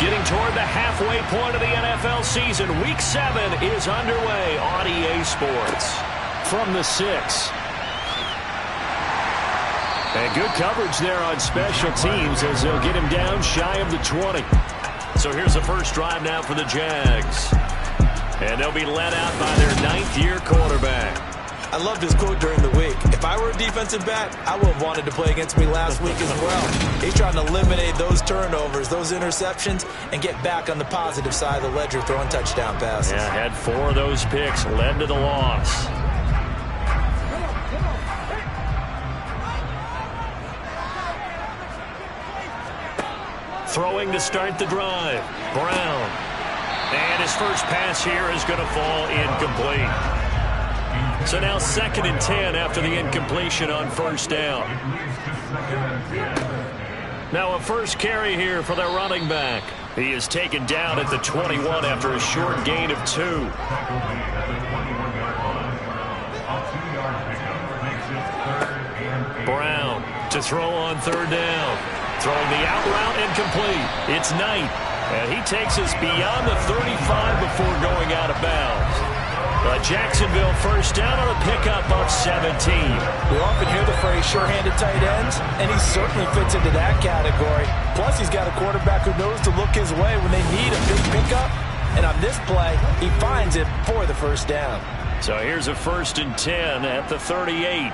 Getting toward the halfway point of the NFL season, Week 7 is underway on EA Sports. From the 6. And good coverage there on special teams as they'll get him down shy of the 20. So here's the first drive now for the Jags. And they'll be led out by their 9th-year quarterback. I loved his quote during the week. If I were a defensive back, I would have wanted to play against me last week as well. He's trying to eliminate those turnovers, those interceptions, and get back on the positive side of the ledger throwing touchdown passes. Yeah, had 4 of those picks, led to the loss. Throwing to start the drive. Brown. And his first pass here is going to fall incomplete. So now 2nd and 10 after the incompletion on first down. Now a first carry here for their running back. He is taken down at the 21 after a short gain of 2. Brown to throw on 3rd down. Throwing the out route incomplete. It's Knight. And he takes us beyond the 35 before going out of bounds. Jacksonville first down on a pickup of 17. We often hear the phrase sure-handed tight ends, and he certainly fits into that category. Plus, he's got a quarterback who knows to look his way when they need a big pickup. And on this play, he finds it for the first down. So here's a 1st and 10 at the 38.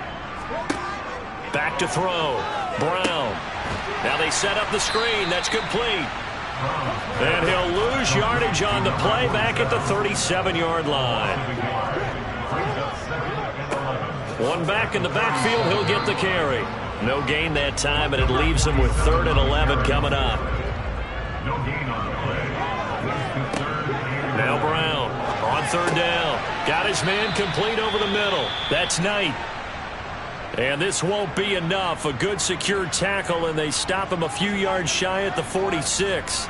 Back to throw. Brown. Now they set up the screen. That's complete. And he'll lose yardage on the play back at the 37-yard line. One back in the backfield, he'll get the carry. No gain that time, and it leaves him with 3rd and 11 coming up. Now Brown on 3rd down. Got his man complete over the middle. That's Knight. And this won't be enough. A good secure tackle, and they stop him a few yards shy at the 46.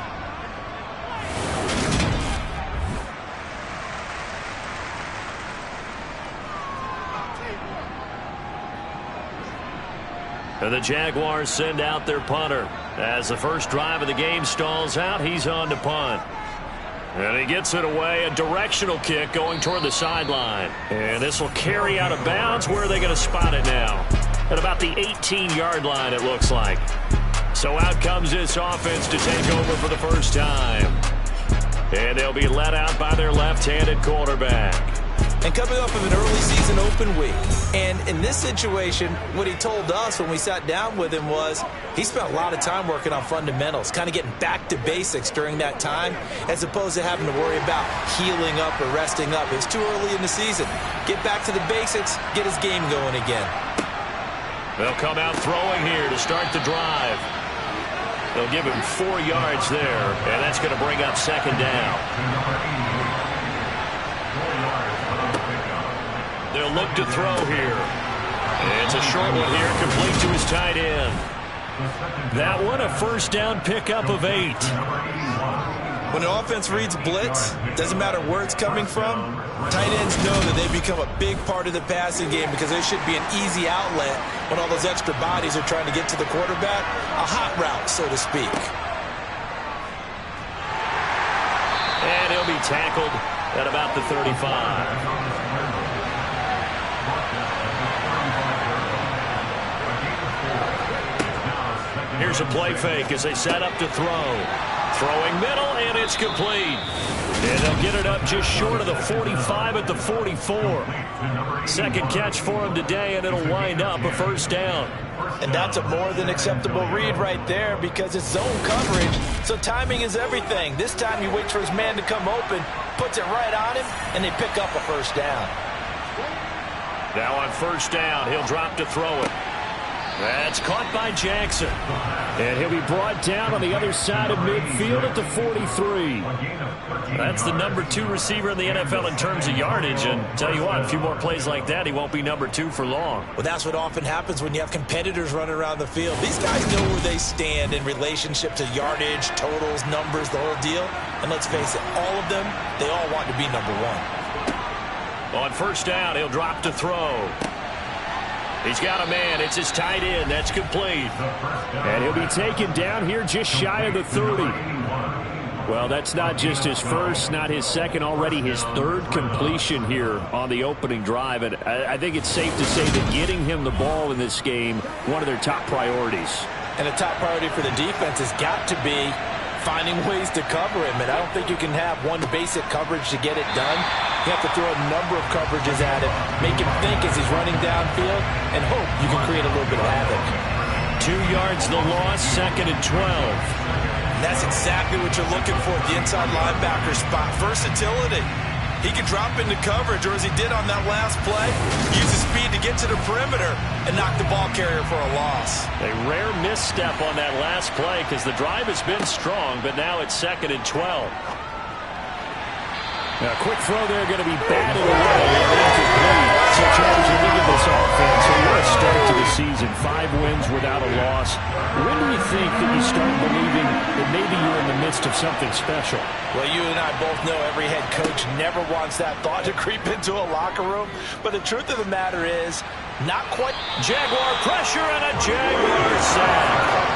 And the Jaguars send out their punter. As the first drive of the game stalls out, he's on to punt. And he gets it away, a directional kick going toward the sideline. And this will carry out of bounds. Where are they going to spot it now? At about the 18-yard line, it looks like. So out comes this offense to take over for the first time. And they'll be let out by their left-handed quarterback. And coming off of an early season open week. And in this situation, what he told us when we sat down with him was he spent a lot of time working on fundamentals, kind of getting back to basics during that time, as opposed to having to worry about healing up or resting up. It's too early in the season. Get back to the basics, get his game going again. They'll come out throwing here to start the drive. They'll give him 4 yards there, and that's going to bring up 2nd down. They'll look to throw here. It's a short one here, complete to his tight end. That one, a first down pickup of 8. When an offense reads blitz, doesn't matter where it's coming from, tight ends know that they become a big part of the passing game because there should be an easy outlet when all those extra bodies are trying to get to the quarterback. A hot route, so to speak. And he'll be tackled at about the 35. Here's a play fake as they set up to throw. Throwing middle, and it's complete. And they'll get it up just short of the 45 at the 44. 2nd catch for him today, and it'll wind up a first down. And that's a more than acceptable read right there because it's zone coverage, so timing is everything. This time he waits for his man to come open, puts it right on him, and they pick up a first down. Now on first down, he'll drop to throw it. That's caught by Jackson. And he'll be brought down on the other side of midfield at the 43. That's the number 2 receiver in the NFL in terms of yardage. And tell you what, a few more plays like that, he won't be number 2 for long. Well, that's what often happens when you have competitors running around the field. These guys know where they stand in relationship to yardage, totals, numbers, the whole deal. And let's face it, all of them, they all want to be number 1. On first down, he'll drop to throw. He's got a man. It's his tight end. That's complete. And he'll be taken down here just shy of the 30. Well, that's not just his first, not his second, already his third completion here on the opening drive. And I think it's safe to say that getting him the ball in this game, one of their top priorities. And a top priority for the defense has got to be finding ways to cover him. And I don't think you can have one basic coverage to get it done. You have to throw a number of coverages at him, make him think as he's running downfield, and hope you can create a little bit of havoc. 2 yards the loss, 2nd and 12. And that's exactly what you're looking for at the inside linebacker spot. Versatility. He can drop into coverage, or as he did on that last play, use his speed to get to the perimeter and knock the ball carrier for a loss. A rare misstep on that last play because the drive has been strong, but now it's 2nd and 12. Now, a quick throw there going to be batted away and incomplete. So, Charles, you look at this offense, so what a start to the season. 5 wins without a loss. When do you think that you start believing that maybe you're in the midst of something special? Well, you and I both know every head coach never wants that thought to creep into a locker room. But the truth of the matter is, not quite. Jaguar pressure and a Jaguar sack.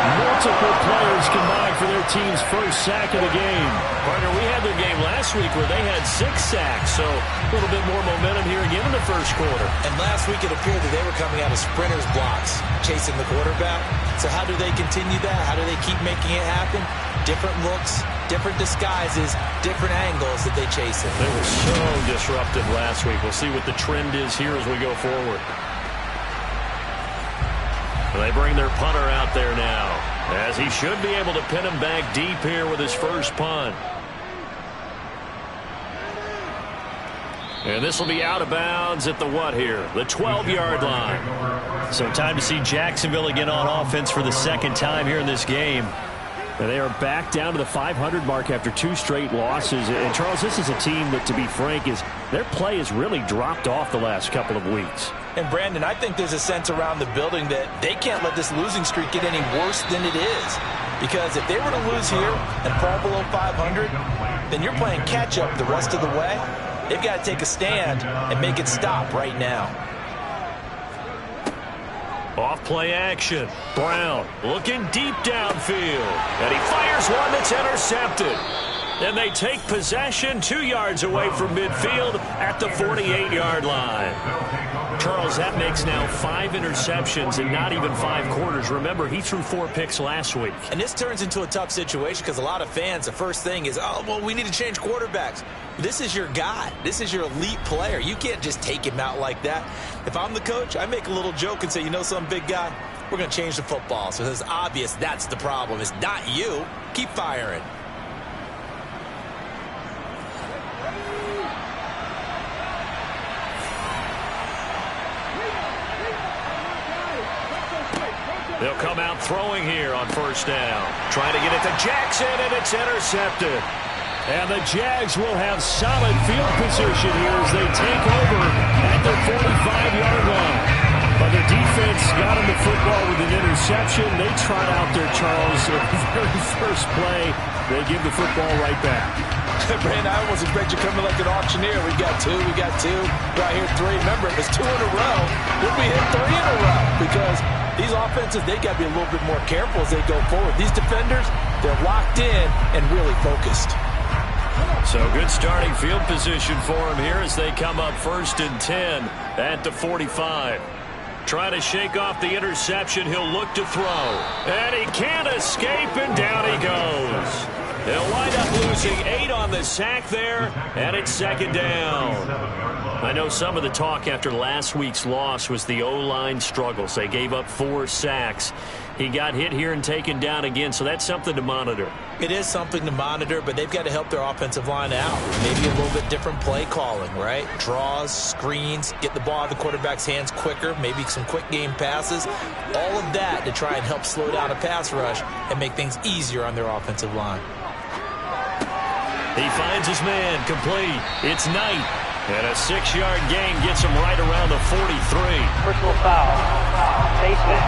Multiple players combined for their team's first sack of the game. Partner, we had their game last week where they had 6 sacks, so a little bit more momentum here again in the first quarter. And last week it appeared that they were coming out of sprinters blocks, chasing the quarterback. So how do they continue that? How do they keep making it happen? Different looks, different disguises, different angles that they chase it. They were so disruptive last week. We'll see what the trend is here as we go forward. They bring their punter out there now, as he should be able to pin him back deep here with his first punt. And this will be out of bounds at the what here? The 12-yard line. So time to see Jacksonville again on offense for the second time here in this game. And they are back down to the 500 mark after 2 straight losses. And, Charles, this is a team that, to be frank, their play has really dropped off the last couple of weeks. And, Brandon, I think there's a sense around the building that they can't let this losing streak get any worse than it is. Because if they were to lose here and fall below 500, then you're playing catch-up the rest of the way. They've got to take a stand and make it stop right now. Off play action. Brown looking deep downfield. And he fires one that's intercepted. And they take possession 2 yards away from midfield at the 48-yard line. Charles, that makes now 5 interceptions in not even 5 quarters. Remember, he threw 4 picks last week. And this turns into a tough situation because a lot of fans, the first thing is, oh, well, we need to change quarterbacks. This is your guy. This is your elite player. You can't just take him out like that. If I'm the coach, I make a little joke and say, you know some big guy, we're going to change the football. So it's obvious that's the problem. It's not you. Keep firing. They'll come out throwing here on first down. Trying to get it to Jackson, and it's intercepted. And the Jags will have solid field position here as they take over at their 45-yard line. But their defense got them the football with an interception. They trot out there, Charles, at the very first play. They give the football right back. Brandon, I almost expect you coming like an auctioneer. We got 2, right here 3. Remember, if it's 2 in a row, we'll be hit 3 in a row because these offenses, they got to be a little bit more careful as they go forward. These defenders, they're locked in and really focused. So good starting field position for him here as they come up 1st and 10 at the 45. Trying to shake off the interception. He'll look to throw. And he can't escape, and down he goes. They'll wind up losing 8 on the sack there, and it's 2nd down. I know some of the talk after last week's loss was the O-line struggles. They gave up 4 sacks. He got hit here and taken down again, so that's something to monitor. It is something to monitor, but they've got to help their offensive line out. Maybe a little bit different play calling, right? Draws, screens, get the ball out of the quarterback's hands quicker, maybe some quick game passes. All of that to try and help slow down a pass rush and make things easier on their offensive line. He finds his man, complete. It's Knight. And a 6-yard gain gets him right around the 43. Personal foul. Basement.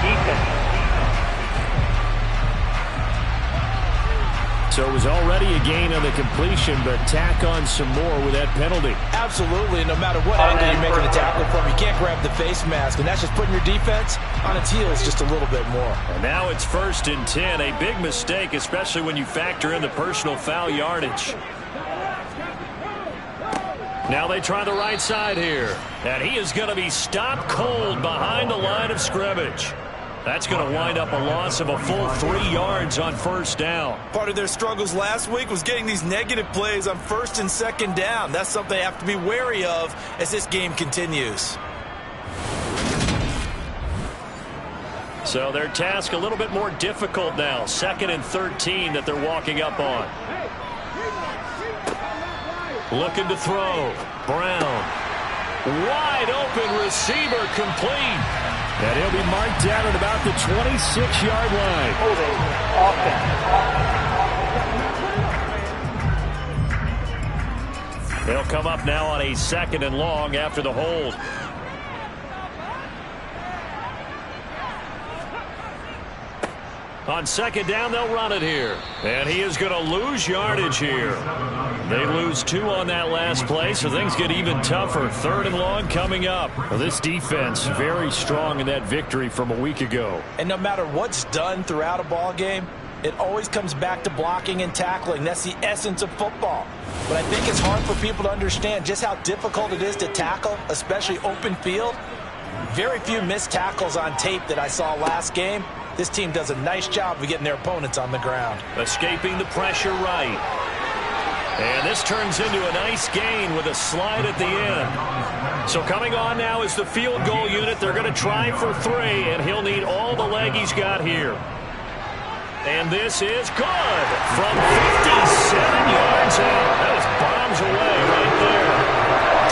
Defense. So So it was already a gain on the completion, but tack on some more with that penalty. Absolutely. No matter what angle you're making a tackle from, you can't grab the face mask, and that's just putting your defense on its heels just a little bit more. And now it's 1st and 10. A big mistake, especially when you factor in the personal foul yardage. Now they try the right side here. And he is going to be stopped cold behind the line of scrimmage. That's going to wind up a loss of a full 3 yards on 1st down. Part of their struggles last week was getting these negative plays on 1st and 2nd down. That's something they have to be wary of as this game continues. So their task a little bit more difficult now. 2nd and 13 that they're walking up on. Looking to throw. Brown. Wide open receiver complete. And he'll be marked down at about the 26-yard line. Holding offense. They'll come up now on a 2nd and long after the hold. On 2nd down, they'll run it here. And he is going to lose yardage here. They lose 2 on that last play, so things get even tougher. 3rd and long coming up. Well, this defense very strong in that victory from a week ago. And no matter what's done throughout a ball game, it always comes back to blocking and tackling. That's the essence of football. But I think it's hard for people to understand just how difficult it is to tackle, especially open field. Very few missed tackles on tape that I saw last game. This team does a nice job of getting their opponents on the ground. Escaping the pressure right. And this turns into a nice gain with a slide at the end. So coming on now is the field goal unit. They're going to try for 3, and he'll need all the leg he's got here. And this is good from 57 yards out. That was bombs away right there.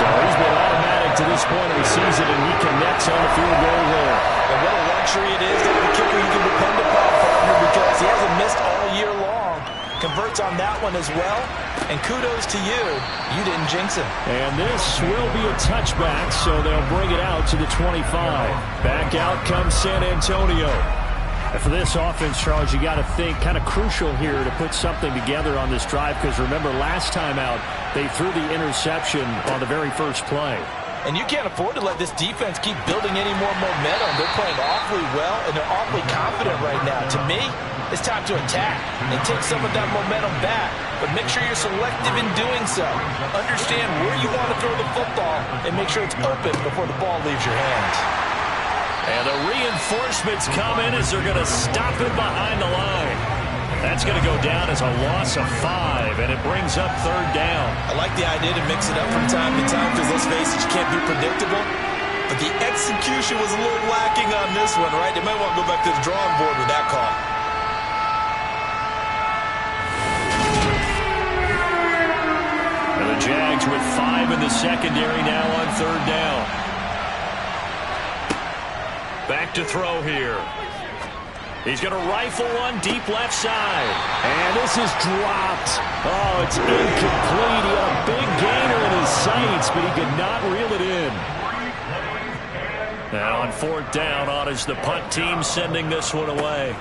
So he's been automatic to this point of the season, and he connects on the field goal there. And what a luxury it is to have a kicker you can depend upon, partner, because he hasn't missed all year long. Converts on that one as well. And kudos to you. You didn't jinx him. And this will be a touchback, so they'll bring it out to the 25. Back out comes San Antonio. And for this offense, Charles, you got to think kind of crucial here to put something together on this drive, because remember last time out they threw the interception on the very first play. And you can't afford to let this defense keep building any more momentum. They're playing awfully well, and they're awfully confident right now. To me, it's time to attack and take some of that momentum back. But make sure you're selective in doing so. Understand where you want to throw the football and make sure it's open before the ball leaves your hands. And the reinforcements come in as they're going to stop him behind the line. That's going to go down as a loss of 5, and it brings up 3rd down. I like the idea to mix it up from time to time because, let's face it, you can't be predictable. But the execution was a little lacking on this one, right? They might want to go back to the drawing board with that call. And the Jags with 5 in the secondary now on 3rd down. Back to throw here. He's going to rifle one deep left side. And this is dropped. Oh, it's incomplete. He had a big gainer in his sights, but he could not reel it in. Now on 4th down, on is the punt team sending this one away.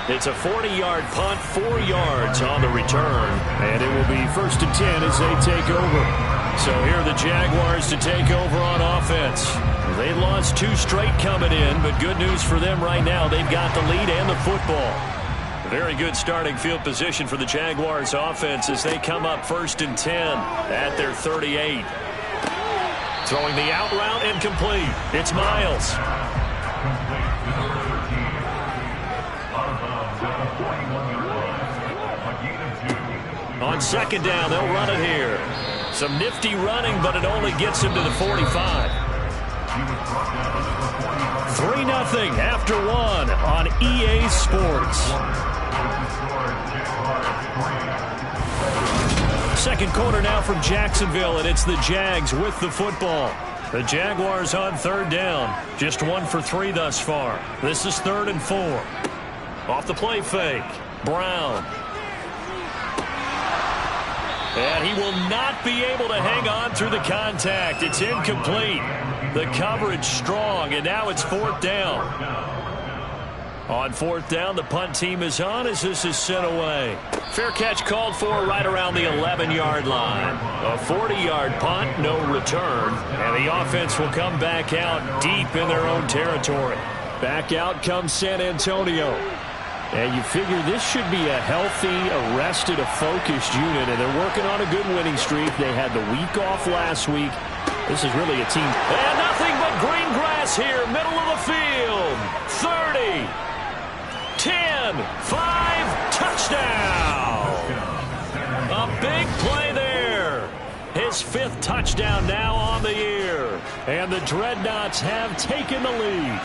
It's a 40-yard punt, 4 yards on the return. And it will be 1st and 10 as they take over. So here are the Jaguars to take over on offense. They lost 2 straight coming in, but good news for them right now. They've got the lead and the football. Very good starting field position for the Jaguars offense as they come up 1st and 10 at their 38. Throwing the out route incomplete. It's Miles. On 2nd down, they'll run it here. Some nifty running, but it only gets him to the 45. 3-0 after 1 on EA Sports. Second quarter now from Jacksonville, and it's the Jags with the football. The Jaguars on 3rd down. Just 1 for 3 thus far. This is 3rd and 4. Off the play fake. Brown. And he will not be able to hang on through the contact. It's incomplete. The coverage strong, and now it's 4th down. On fourth down, the punt team is on as this is sent away. Fair catch called for right around the 11-yard line. A 40-yard punt, no return, and the offense will come back out deep in their own territory. Back out comes San Antonio. And you figure this should be a healthy, arrested, a focused unit, and they're working on a good winning streak. They had the week off last week. This is really a team. And nothing but green grass here, middle of the field. 30, 10, 5, touchdown. A big play there. His 5th touchdown now on the year. And the Dreadnoughts have taken the lead.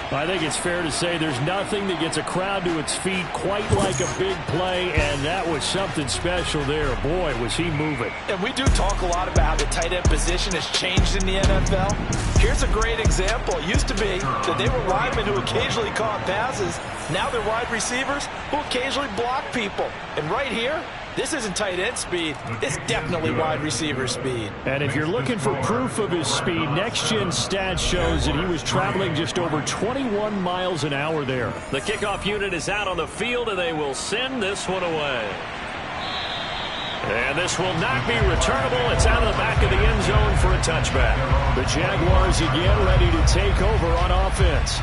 I think it's fair to say there's nothing that gets a crowd to its feet quite like a big play, and that was something special there. Boy, was he moving. And we do talk a lot about how the tight end position has changed in the NFL. Here's a great example. It used to be that they were linemen who occasionally caught passes. Now they're wide receivers who occasionally block people. And right here, this isn't tight end speed. It's definitely wide receiver speed. And if you're looking for proof of his speed, Next Gen Stats shows that he was traveling just over 21 miles an hour there. The kickoff unit is out on the field, and they will send this one away. And this will not be returnable. It's out of the back of the end zone for a touchback. The Jaguars again ready to take over on offense.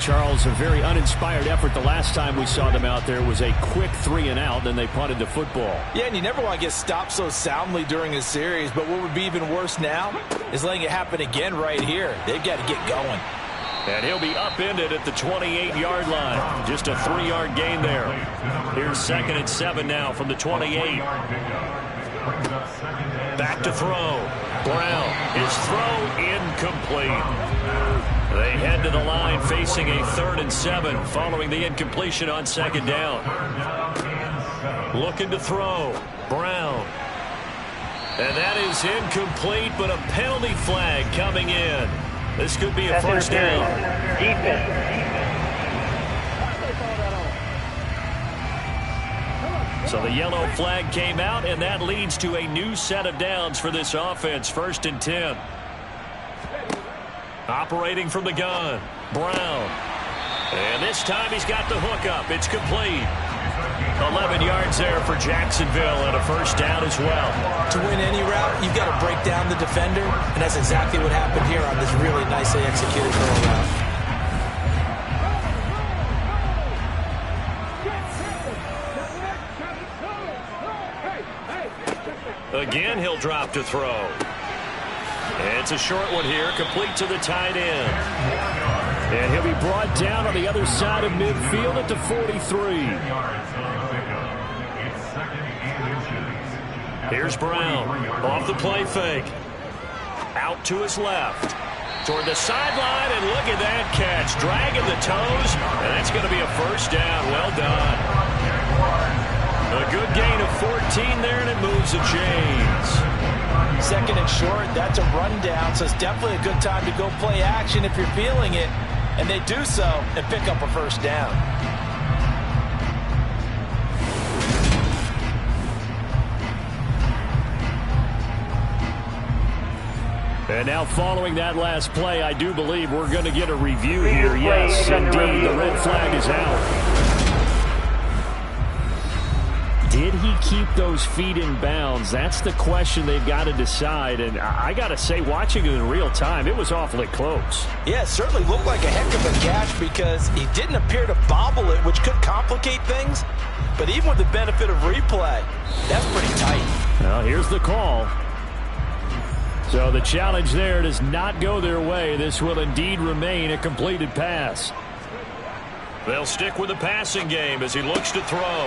Charles, a very uninspired effort the last time we saw them out there was a quick 3-and-out, then they punted the football. Yeah, and you never want to get stopped so soundly during a series, but what would be even worse now is letting it happen again right here. They've got to get going. And he'll be upended at the 28-yard line. Just a 3-yard gain there. Here's 2nd and 7 now from the 28. Back to throw. Brown. His throw incomplete. They head to the line facing a 3rd and 7 following the incompletion on 2nd down. Looking to throw. Brown. And that is incomplete, but a penalty flag coming in. This could be a first down. So the yellow flag came out, and that leads to a new set of downs for this offense. 1st and 10. Operating from the gun, Brown. And this time he's got the hook up. It's complete. 11 yards there for Jacksonville and a first down as well. To win any route, you've got to break down the defender, and that's exactly what happened here on this really nicely executed curl route. Again, he'll drop to throw. It's a short one here, complete to the tight end. And he'll be brought down on the other side of midfield at the 43. Here's Brown, off the play fake. Out to his left. Toward the sideline, and look at that catch. Dragging the toes, and that's going to be a first down. Well done. A good gain of 14 there, and it moves the chains. 2nd and short, that's a rundown, so it's definitely a good time to go play action if you're feeling it. And they do so and pick up a first down. And now following that last play, I do believe we're going to get a review here. Yes, indeed, the red flag is out. Did he keep those feet in bounds? That's the question they've got to decide. And I got to say, watching it in real time, it was awfully close. Yeah, it certainly looked like a heck of a catch because he didn't appear to bobble it, which could complicate things. But even with the benefit of replay, that's pretty tight. Well, here's the call. So the challenge there does not go their way. This will indeed remain a completed pass. They'll stick with the passing game as he looks to throw.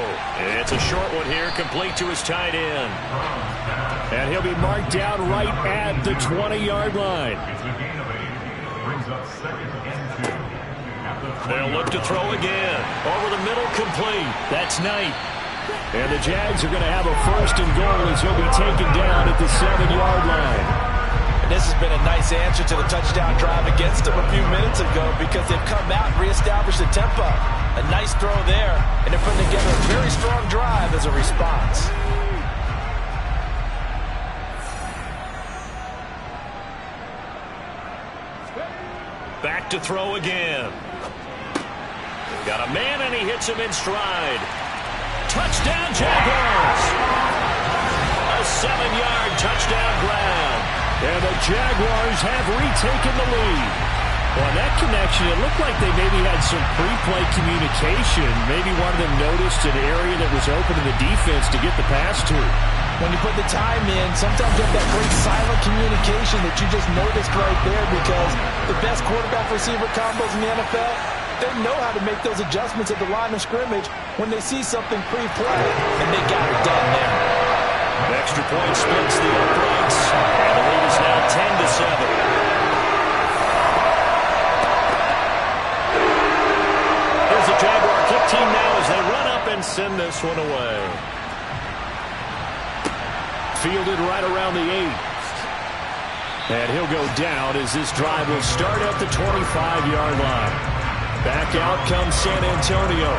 It's a short one here, complete to his tight end. And he'll be marked down right at the 20-yard line. They'll look to throw again. Over the middle, complete. That's Knight. And the Jags are going to have a 1st and goal as he'll be taken down at the 7-yard line. And this has been a nice answer to the touchdown drive against them a few minutes ago because they've come out and reestablished the tempo. A nice throw there, and they're putting together a very strong drive as a response. Back to throw again. Got a man, and he hits him in stride. Touchdown, Jaguars! A 7-yard touchdown grab. And the Jaguars have retaken the lead. Well, that connection, it looked like they maybe had some pre-play communication. Maybe one of them noticed an area that was open to the defense to get the pass to. When you put the time in, sometimes you have that great silent communication that you just noticed right there, because the best quarterback-receiver combos in the NFL, they know how to make those adjustments at the line of scrimmage when they see something pre-play, and they got it done there. An extra point splits the uprights, and the lead is now 10-7. Here's the Jaguar kick team now as they run up and send this one away. Fielded right around the 8. And he'll go down as this drive will start at the 25-yard line. Back out comes San Antonio.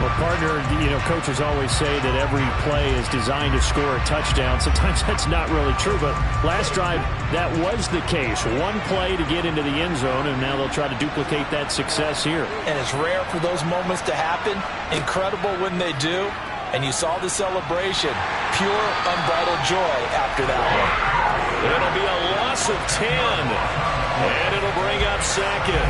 Well, partner, coaches always say that every play is designed to score a touchdown. Sometimes that's not really true, but last drive, that was the case. One play to get into the end zone, and now they'll try to duplicate that success here. And it's rare for those moments to happen. Incredible when they do. And you saw the celebration. Pure, unbridled joy after that one. It'll be a loss of 10. And it'll bring up second.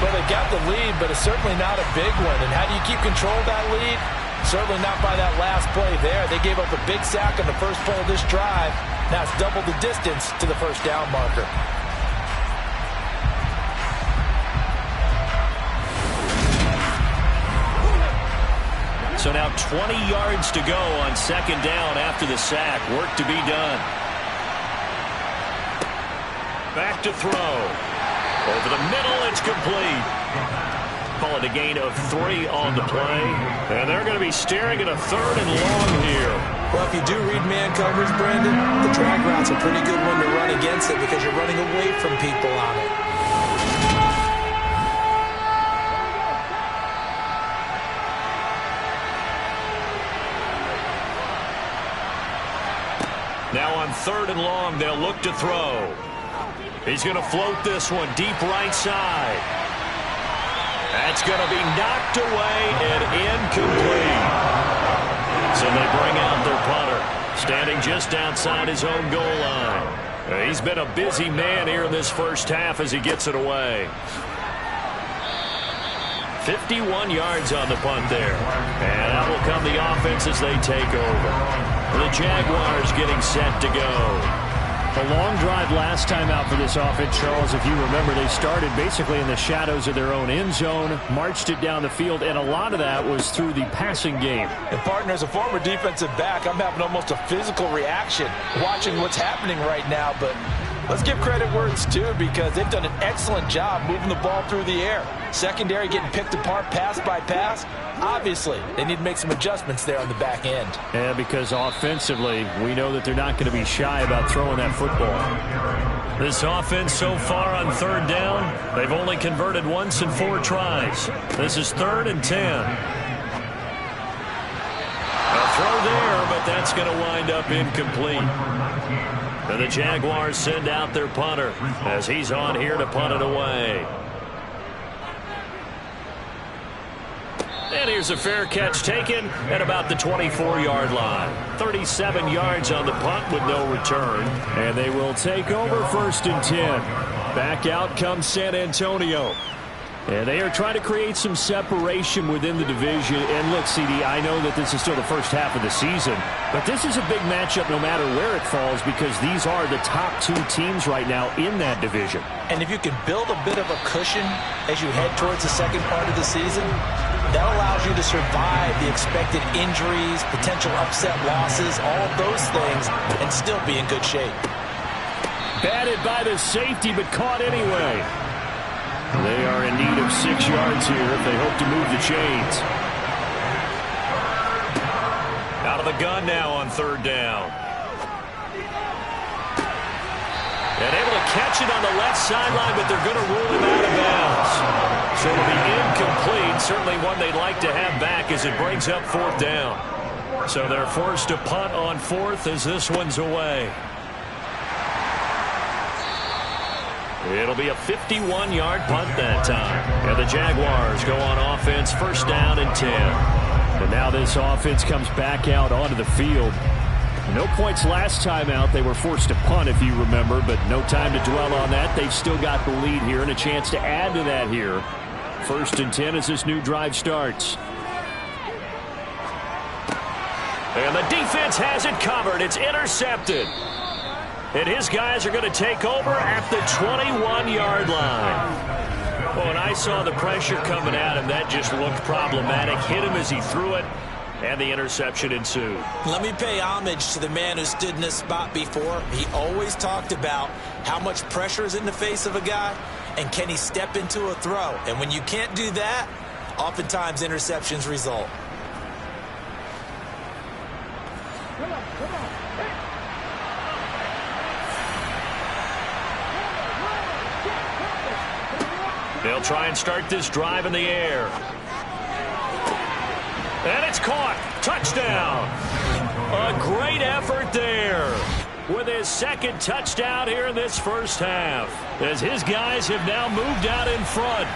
Well, they got the lead, but it's certainly not a big one. And how do you keep control of that lead? Certainly not by that last play there. They gave up a big sack on the first play of this drive. Now it's double the distance to the first down marker. So now 20 yards to go on second down after the sack. Work to be done. Back to throw. Over the middle, it's complete. Call it a gain of 3 on the play. And they're going to be staring at a 3rd and long here. Well, if you do read man coverage, Brandon, the drag route's a pretty good one to run against it because you're running away from people on it. Now on 3rd and long, they'll look to throw. He's going to float this one deep right side. That's going to be knocked away and incomplete. So they bring out their punter, standing just outside his own goal line. He's been a busy man here in this first half as he gets it away. 51 yards on the punt there. And out will come the offense as they take over. The Jaguars getting set to go. A long drive last time out for this offense, Charles. If you remember, they started basically in the shadows of their own end zone, marched it down the field, and a lot of that was through the passing game. And partner, as a former defensive back, I'm having almost a physical reaction watching what's happening right now. But let's give credit where it's due, because they've done an excellent job moving the ball through the air. Secondary getting picked apart pass by pass. Obviously, they need to make some adjustments there on the back end. Yeah, because offensively, we know that they're not going to be shy about throwing that football. This offense so far on 3rd down, they've only converted once in 4 tries. This is 3rd and 10. A throw there, but that's going to wind up incomplete. And the Jaguars send out their punter as he's on here to punt it away. And here's a fair catch taken at about the 24-yard line. 37 yards on the punt with no return. And they will take over 1st and 10. Back out comes San Antonio. And they are trying to create some separation within the division. And look, CD, I know that this is still the first half of the season, but this is a big matchup no matter where it falls, because these are the top 2 teams right now in that division. And if you can build a bit of a cushion as you head towards the second part of the season, that allows you to survive the expected injuries, potential upset losses, all of those things, and still be in good shape. Batted by the safety, but caught anyway. They are in need of 6 yards here if they hope to move the chains. Out of the gun now on 3rd down. And able to catch it on the left sideline, but they're going to rule him out of bounds. So it'll be incomplete. Certainly one they'd like to have back as it brings up 4th down. So they're forced to punt on 4th as this one's away. It'll be a 51-yard punt that time. And the Jaguars go on offense, first down and 10. And now this offense comes back out onto the field. No points last time out. They were forced to punt, if you remember, but no time to dwell on that. They've still got the lead here and a chance to add to that here. First and 10 as this new drive starts. And the defense has it covered. It's intercepted. And his guys are going to take over at the 21-yard line. Well, when I saw the pressure coming at him, that just looked problematic. Hit him as he threw it, and the interception ensued. Let me pay homage to the man who stood in this spot before. He always talked about how much pressure is in the face of a guy, and can he step into a throw. And when you can't do that, oftentimes interceptions result. They'll try and start this drive in the air. And it's caught. Touchdown. A great effort there with his second touchdown here in this first half, as his guys have now moved out in front.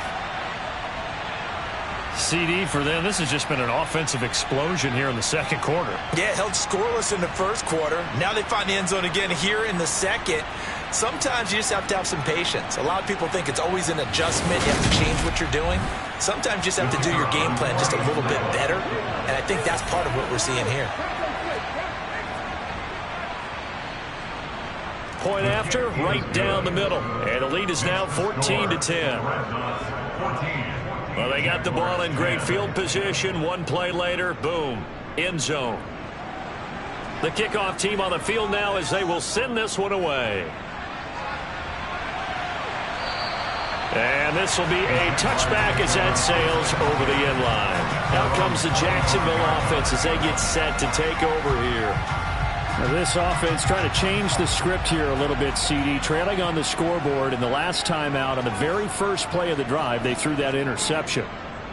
CD for them. This has just been an offensive explosion here in the second quarter. Yeah, held scoreless in the first quarter. Now they find the end zone again here in the second. Sometimes you just have to have some patience. A lot of people think it's always an adjustment. You have to change what you're doing. Sometimes you just have to do your game plan just a little bit better. And I think that's part of what we're seeing here. Point after, right down the middle. And the lead is now 14-10. Well, they got the ball in great field position. One play later, boom, end zone. The kickoff team on the field now as they will send this one away. And this will be a touchback as that sails over the end line. Now comes the Jacksonville offense as they get set to take over here. Now this offense trying to change the script here a little bit, CD. Trailing on the scoreboard, and the last time out on the very first play of the drive, they threw that interception.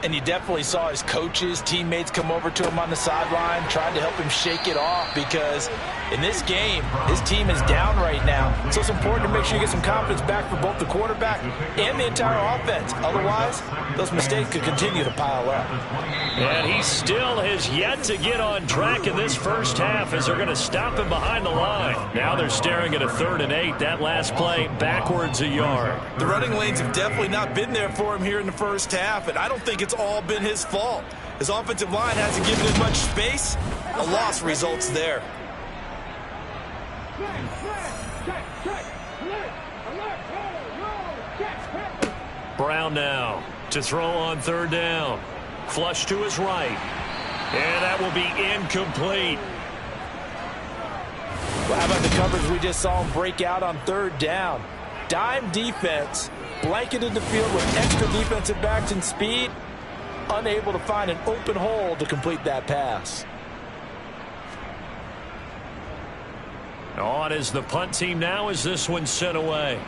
And you definitely saw his coaches, teammates come over to him on the sideline, trying to help him shake it off, because in this game, his team is down right now. So it's important to make sure you get some confidence back for both the quarterback and the entire offense. Otherwise, those mistakes could continue to pile up. And he still has yet to get on track in this first half as they're going to stop him behind the line. Now they're staring at a 3rd and 8. That last play backwards a yard. The running lanes have definitely not been there for him here in the first half, and I don't think it's all been his fault. His offensive line hasn't given him much space. A loss results there. Brown now to throw on 3rd down. Flush to his right. And that will be incomplete. Well, how about the coverage we just saw him break out on 3rd down? Dime defense, blanketed the field with extra defensive backs and speed, unable to find an open hole to complete that pass. On is the punt team now as this one's sent away.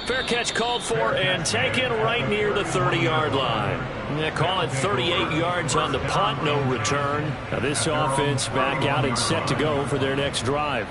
Fair catch called for and taken right near the 30-yard line. They call it 38 yards on the punt, no return. Now this offense back out and set to go for their next drive.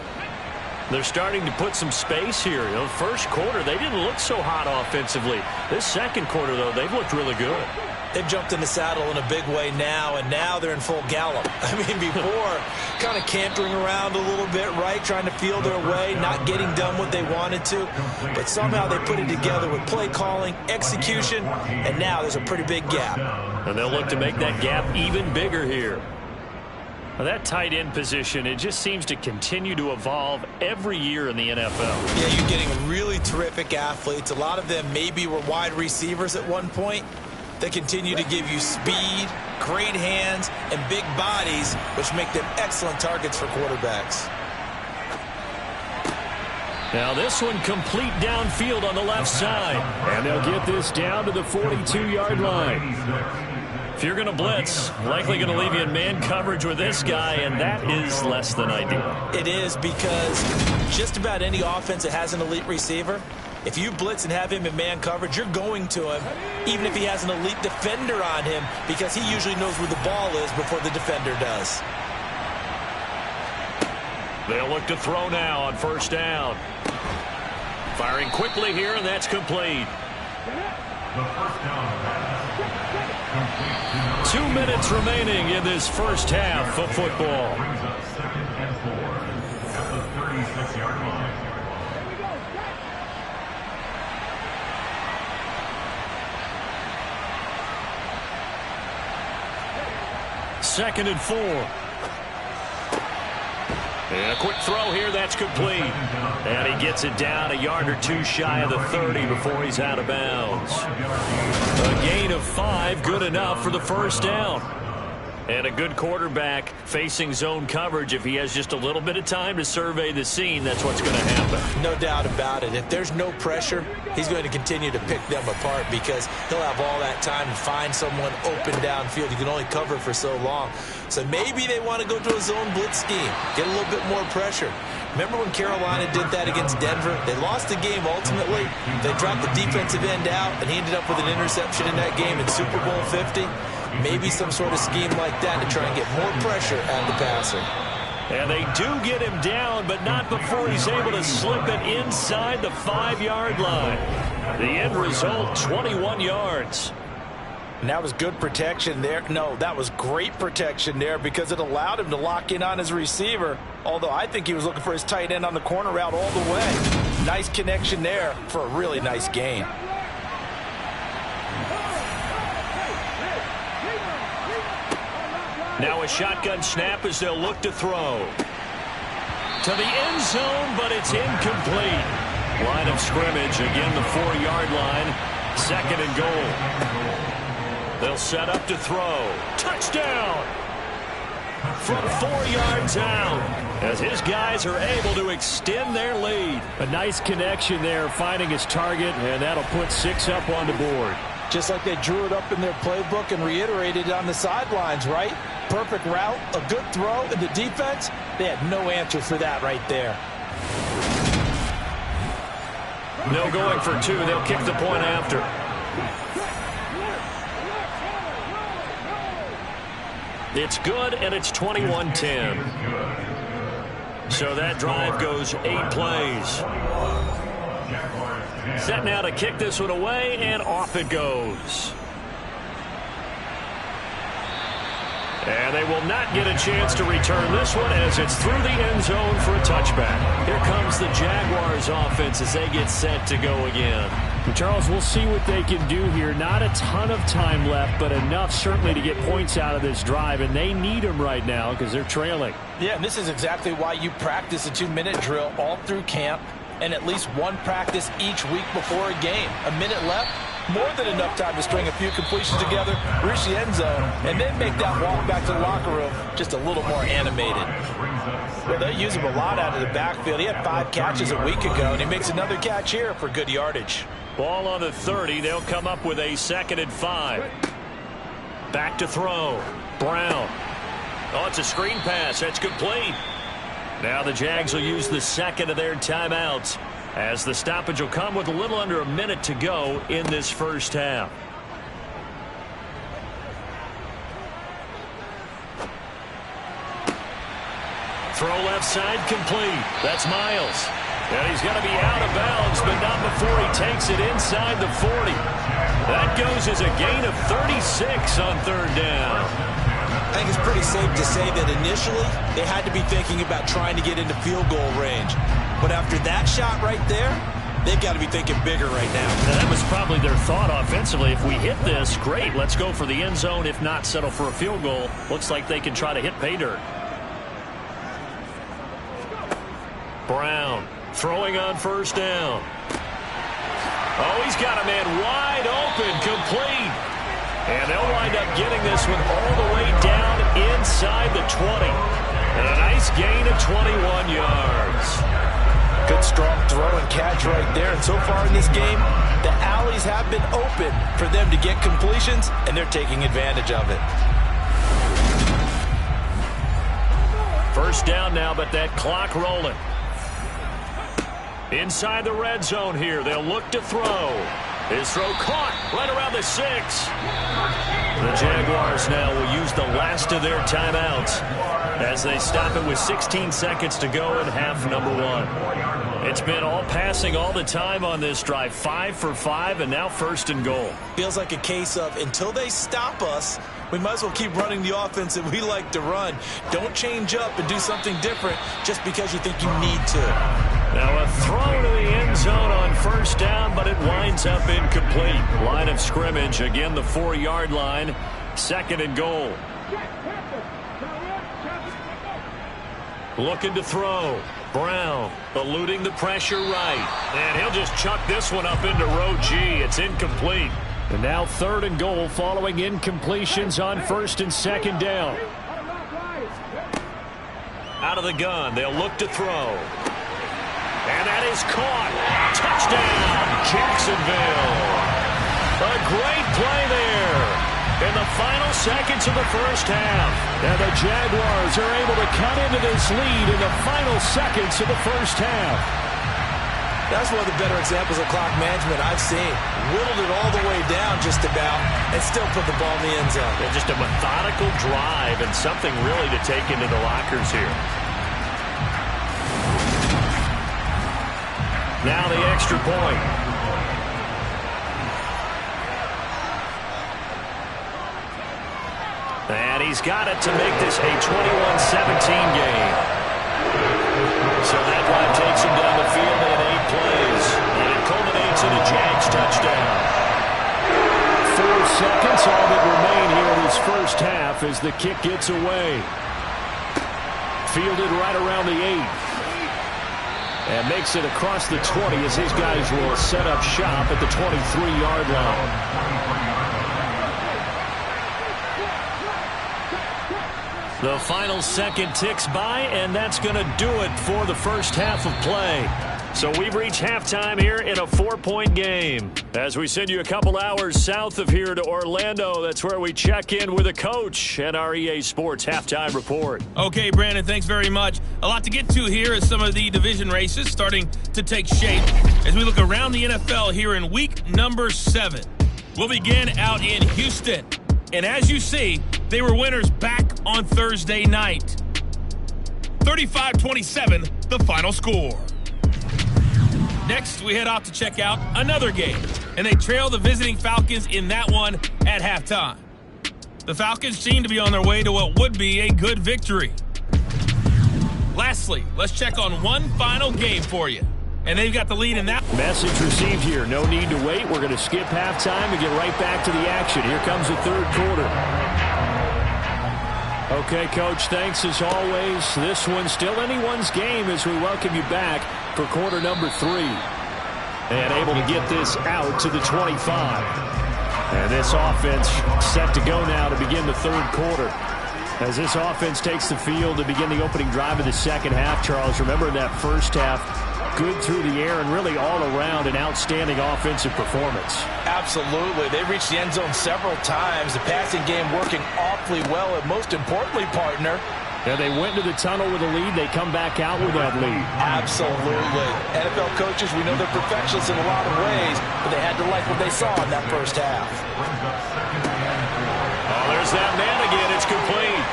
They're starting to put some space here. You know, first quarter, they didn't look so hot offensively. This second quarter, though, they've looked really good. They've jumped in the saddle in a big way now, and now they're in full gallop. I mean, before, kind of cantering around a little bit, right, trying to feel their way, not getting done what they wanted to. But somehow they put it together with play calling, execution, and now there's a pretty big gap. And they'll look to make that gap even bigger here. Well, that tight end position, it just seems to continue to evolve every year in the NFL. Yeah, you're getting really terrific athletes. A lot of them maybe were wide receivers at one point. They continue to give you speed, great hands, and big bodies, which make them excellent targets for quarterbacks. Now this one complete downfield on the left side. And they'll get this down to the 42-yard line. If you're going to blitz, likely going to leave you in man coverage with this guy, and that is less than ideal. It is, because just about any offense that has an elite receiver, if you blitz and have him in man coverage, you're going to him, even if he has an elite defender on him, because he usually knows where the ball is before the defender does. They'll look to throw now on 1st down. Firing quickly here, and that's complete. 2 minutes remaining in this first half of football. Brings up 2nd and 4 at the 36-yard line. Second and 4. And a quick throw here, that's complete. And he gets it down a yard or two shy of the 30 before he's out of bounds. A gain of 5, good enough for the first down. And a good quarterback facing zone coverage. If he has just a little bit of time to survey the scene, that's what's going to happen. No doubt about it. If there's no pressure, he's going to continue to pick them apart because he'll have all that time to find someone open downfield. He can only cover for so long. So maybe they want to go to a zone blitz scheme, get a little bit more pressure. Remember when Carolina did that against Denver? They lost the game ultimately. They dropped the defensive end out, and he ended up with an interception in that game in Super Bowl 50. Maybe some sort of scheme like that to try and get more pressure out of the passer. And they do get him down, but not before he's able to slip it inside the 5-yard line. The end result, 21 yards. And that was good protection there. No, that was great protection there because it allowed him to lock in on his receiver. Although I think he was looking for his tight end on the corner route all the way. Nice connection there for a really nice gain. Now a shotgun snap as they'll look to throw. To the end zone, but it's incomplete. Line of scrimmage, again the 4-yard line. Second and goal. They'll set up to throw. Touchdown! From 4 yards out, as his guys are able to extend their lead. A nice connection there, finding his target, and that'll put 6 up on the board. Just like they drew it up in their playbook and reiterated it on the sidelines, right? Perfect route, a good throw, and the defense, they had no answer for that right there. No going for 2. They'll kick the point after. It's good, and it's 21-10. So that drive goes 8 plays. Set now to kick this one away, and off it goes. And they will not get a chance to return this one as it's through the end zone for a touchback. Here comes the Jaguars offense as they get set to go again. And Charles, we'll see what they can do here. Not a ton of time left, but enough certainly to get points out of this drive, and they need them right now because they're trailing. Yeah, and this is exactly why you practice a 2-minute drill all through camp and at least one practice each week before a game. A minute left, more than enough time to string a few completions together, reach the end zone, and then make that walk back to the locker room just a little more animated. Well, they use him a lot out of the backfield. He had 5 catches a week ago, and he makes another catch here for good yardage. Ball on the 30. They'll come up with a 2nd and 5. Back to throw. Brown. Oh, it's a screen pass. That's complete. Now the Jags will use the second of their timeouts as the stoppage will come with a little under a minute to go in this first half. Throw left side complete. That's Miles. And he's going to be out of bounds, but not before he takes it inside the 40. That goes as a gain of 36 on 3rd down. I think it's pretty safe to say that initially they had to be thinking about trying to get into field goal range. But after that shot right there, they've got to be thinking bigger right now. Now that was probably their thought offensively. If we hit this, great. Let's go for the end zone. If not, settle for a field goal. Looks like they can try to hit pay dirt. Brown throwing on 1st down. Oh, he's got a man wide open, complete. And they'll wind up getting this one all the way down inside the 20. And a nice gain of 21 yards. Good strong throw and catch right there. And so far in this game, the alleys have been open for them to get completions, and they're taking advantage of it. 1st down now, but that clock rolling. Inside the red zone here, they'll look to throw. His throw caught right around the 6. The Jaguars now will use the last of their timeouts as they stop it with 16 seconds to go in half number 1. It's been all passing all the time on this drive. 5 for 5, and now 1st and goal. Feels like a case of until they stop us, we might as well keep running the offense that we like to run. Don't change up and do something different just because you think you need to. Now a throw to the end zone on 1st down, but it winds up incomplete. Line of scrimmage, again the 4-yard line. 2nd and goal. Looking to throw. Brown eluding the pressure right. And he'll just chuck this one up into row G. It's incomplete. And now 3rd and goal following incompletions on 1st and 2nd down. Out of the gun. They'll look to throw. And that is caught. Touchdown, Jacksonville. A great play there in the final seconds of the 1st half. And the Jaguars are able to cut into this lead in the final seconds of the 1st half. That's one of the better examples of clock management I've seen. Whittled it all the way down just about and still put the ball in the end zone. Yeah, just a methodical drive and something really to take into the lockers here. Now the extra point. And he's got it to make this a 21-17 game. So that drive takes him down the field in 8 plays. And it culminates in a Jags touchdown. 4 seconds, all that remain here in this 1st half as the kick gets away. Fielded right around the 8. And makes it across the 20 as his guys will set up shop at the 23-yard line. The final second ticks by, and that's going to do it for the 1st half of play. So we've reached halftime here in a 4-point game. As we send you a couple hours south of here to Orlando, that's where we check in with a coach at our EA Sports Halftime Report. Okay, Brandon, thanks very much. A lot to get to here as some of the division races starting to take shape as we look around the NFL here in week number 7. We'll begin out in Houston. And as you see, they were winners back on Thursday night. 35-27, the final score. Next, we head off to check out another game. And they trail the visiting Falcons in that one at halftime. The Falcons seem to be on their way to what would be a good victory. Lastly, let's check on one final game for you. And they've got the lead in that. Message received here. No need to wait. We're going to skip halftime and get right back to the action. Here comes the 3rd quarter. Okay, Coach, thanks as always. This one's still anyone's game as we welcome you back for quarter number 3. And able to get this out to the 25. And this offense set to go now to begin the 3rd quarter. As this offense takes the field to begin the opening drive of the 2nd half, Charles, remember in that 1st half, good through the air and really all around an outstanding offensive performance. Absolutely. They reached the end zone several times. The passing game working awfully well. And most importantly, partner, yeah, they went to the tunnel with a lead. They come back out with that lead. Absolutely. NFL coaches, we know they're perfectionists in a lot of ways, but they had to like what they saw in that 1st half. Oh, there's that man again. It's complete.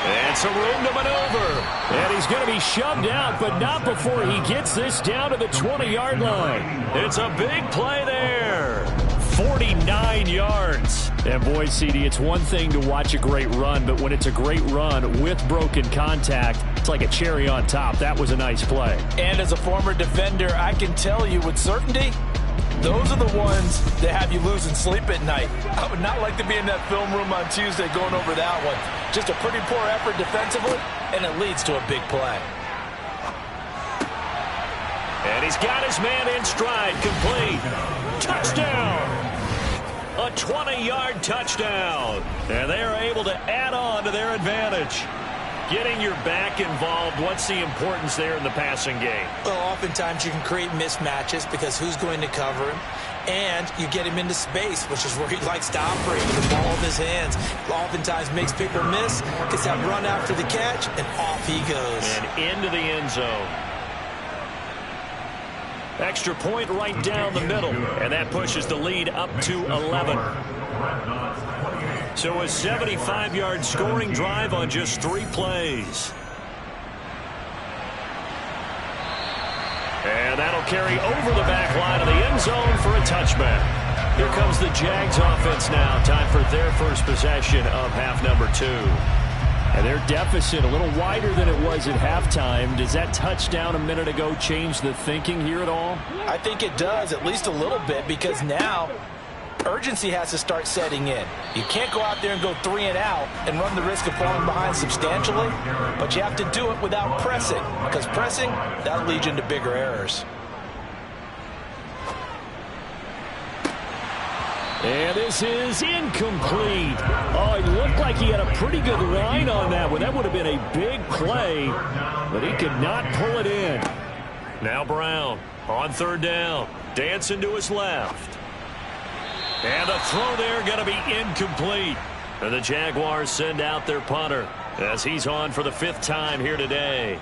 And some room to maneuver. And he's going to be shoved out, but not before he gets this down to the 20-yard line. It's a big play there. 49 yards. And boy, CD, it's one thing to watch a great run, but when it's a great run with broken contact, it's like a cherry on top. That was a nice play. And as a former defender, I can tell you with certainty, those are the ones that have you losing sleep at night. I would not like to be in that film room on Tuesday going over that one. Just a pretty poor effort defensively, and it leads to a big play. And he's got his man in stride, complete. Touchdown! A 20-yard touchdown. And they are able to add on to their advantage. Getting your back involved, what's the importance there in the passing game? Well, oftentimes you can create mismatches because who's going to cover him? And you get him into space, which is where he likes to operate with the ball in his hands. Oftentimes makes people miss, gets that run after the catch, and off he goes. And into the end zone. Extra point right down the middle, and that pushes the lead up to 11. So a 75-yard scoring drive on just 3 plays. And that'll carry over the back line of the end zone for a touchback. Here comes the Jags offense now. Time for their first possession of half number 2. And their deficit a little wider than it was at halftime. Does that touchdown a minute ago change the thinking here at all? I think it does, at least a little bit, because now urgency has to start setting in. You can't go out there and go 3 and out and run the risk of falling behind substantially, but you have to do it without pressing, because pressing, that'll lead you into bigger errors. And this is incomplete. Oh, it looked like he had a pretty good line on that one. That would have been a big play, but he could not pull it in. Now Brown on third down. Dancing to his left. And the throw there going to be incomplete. And the Jaguars send out their punter as he's on for the 5th time here today.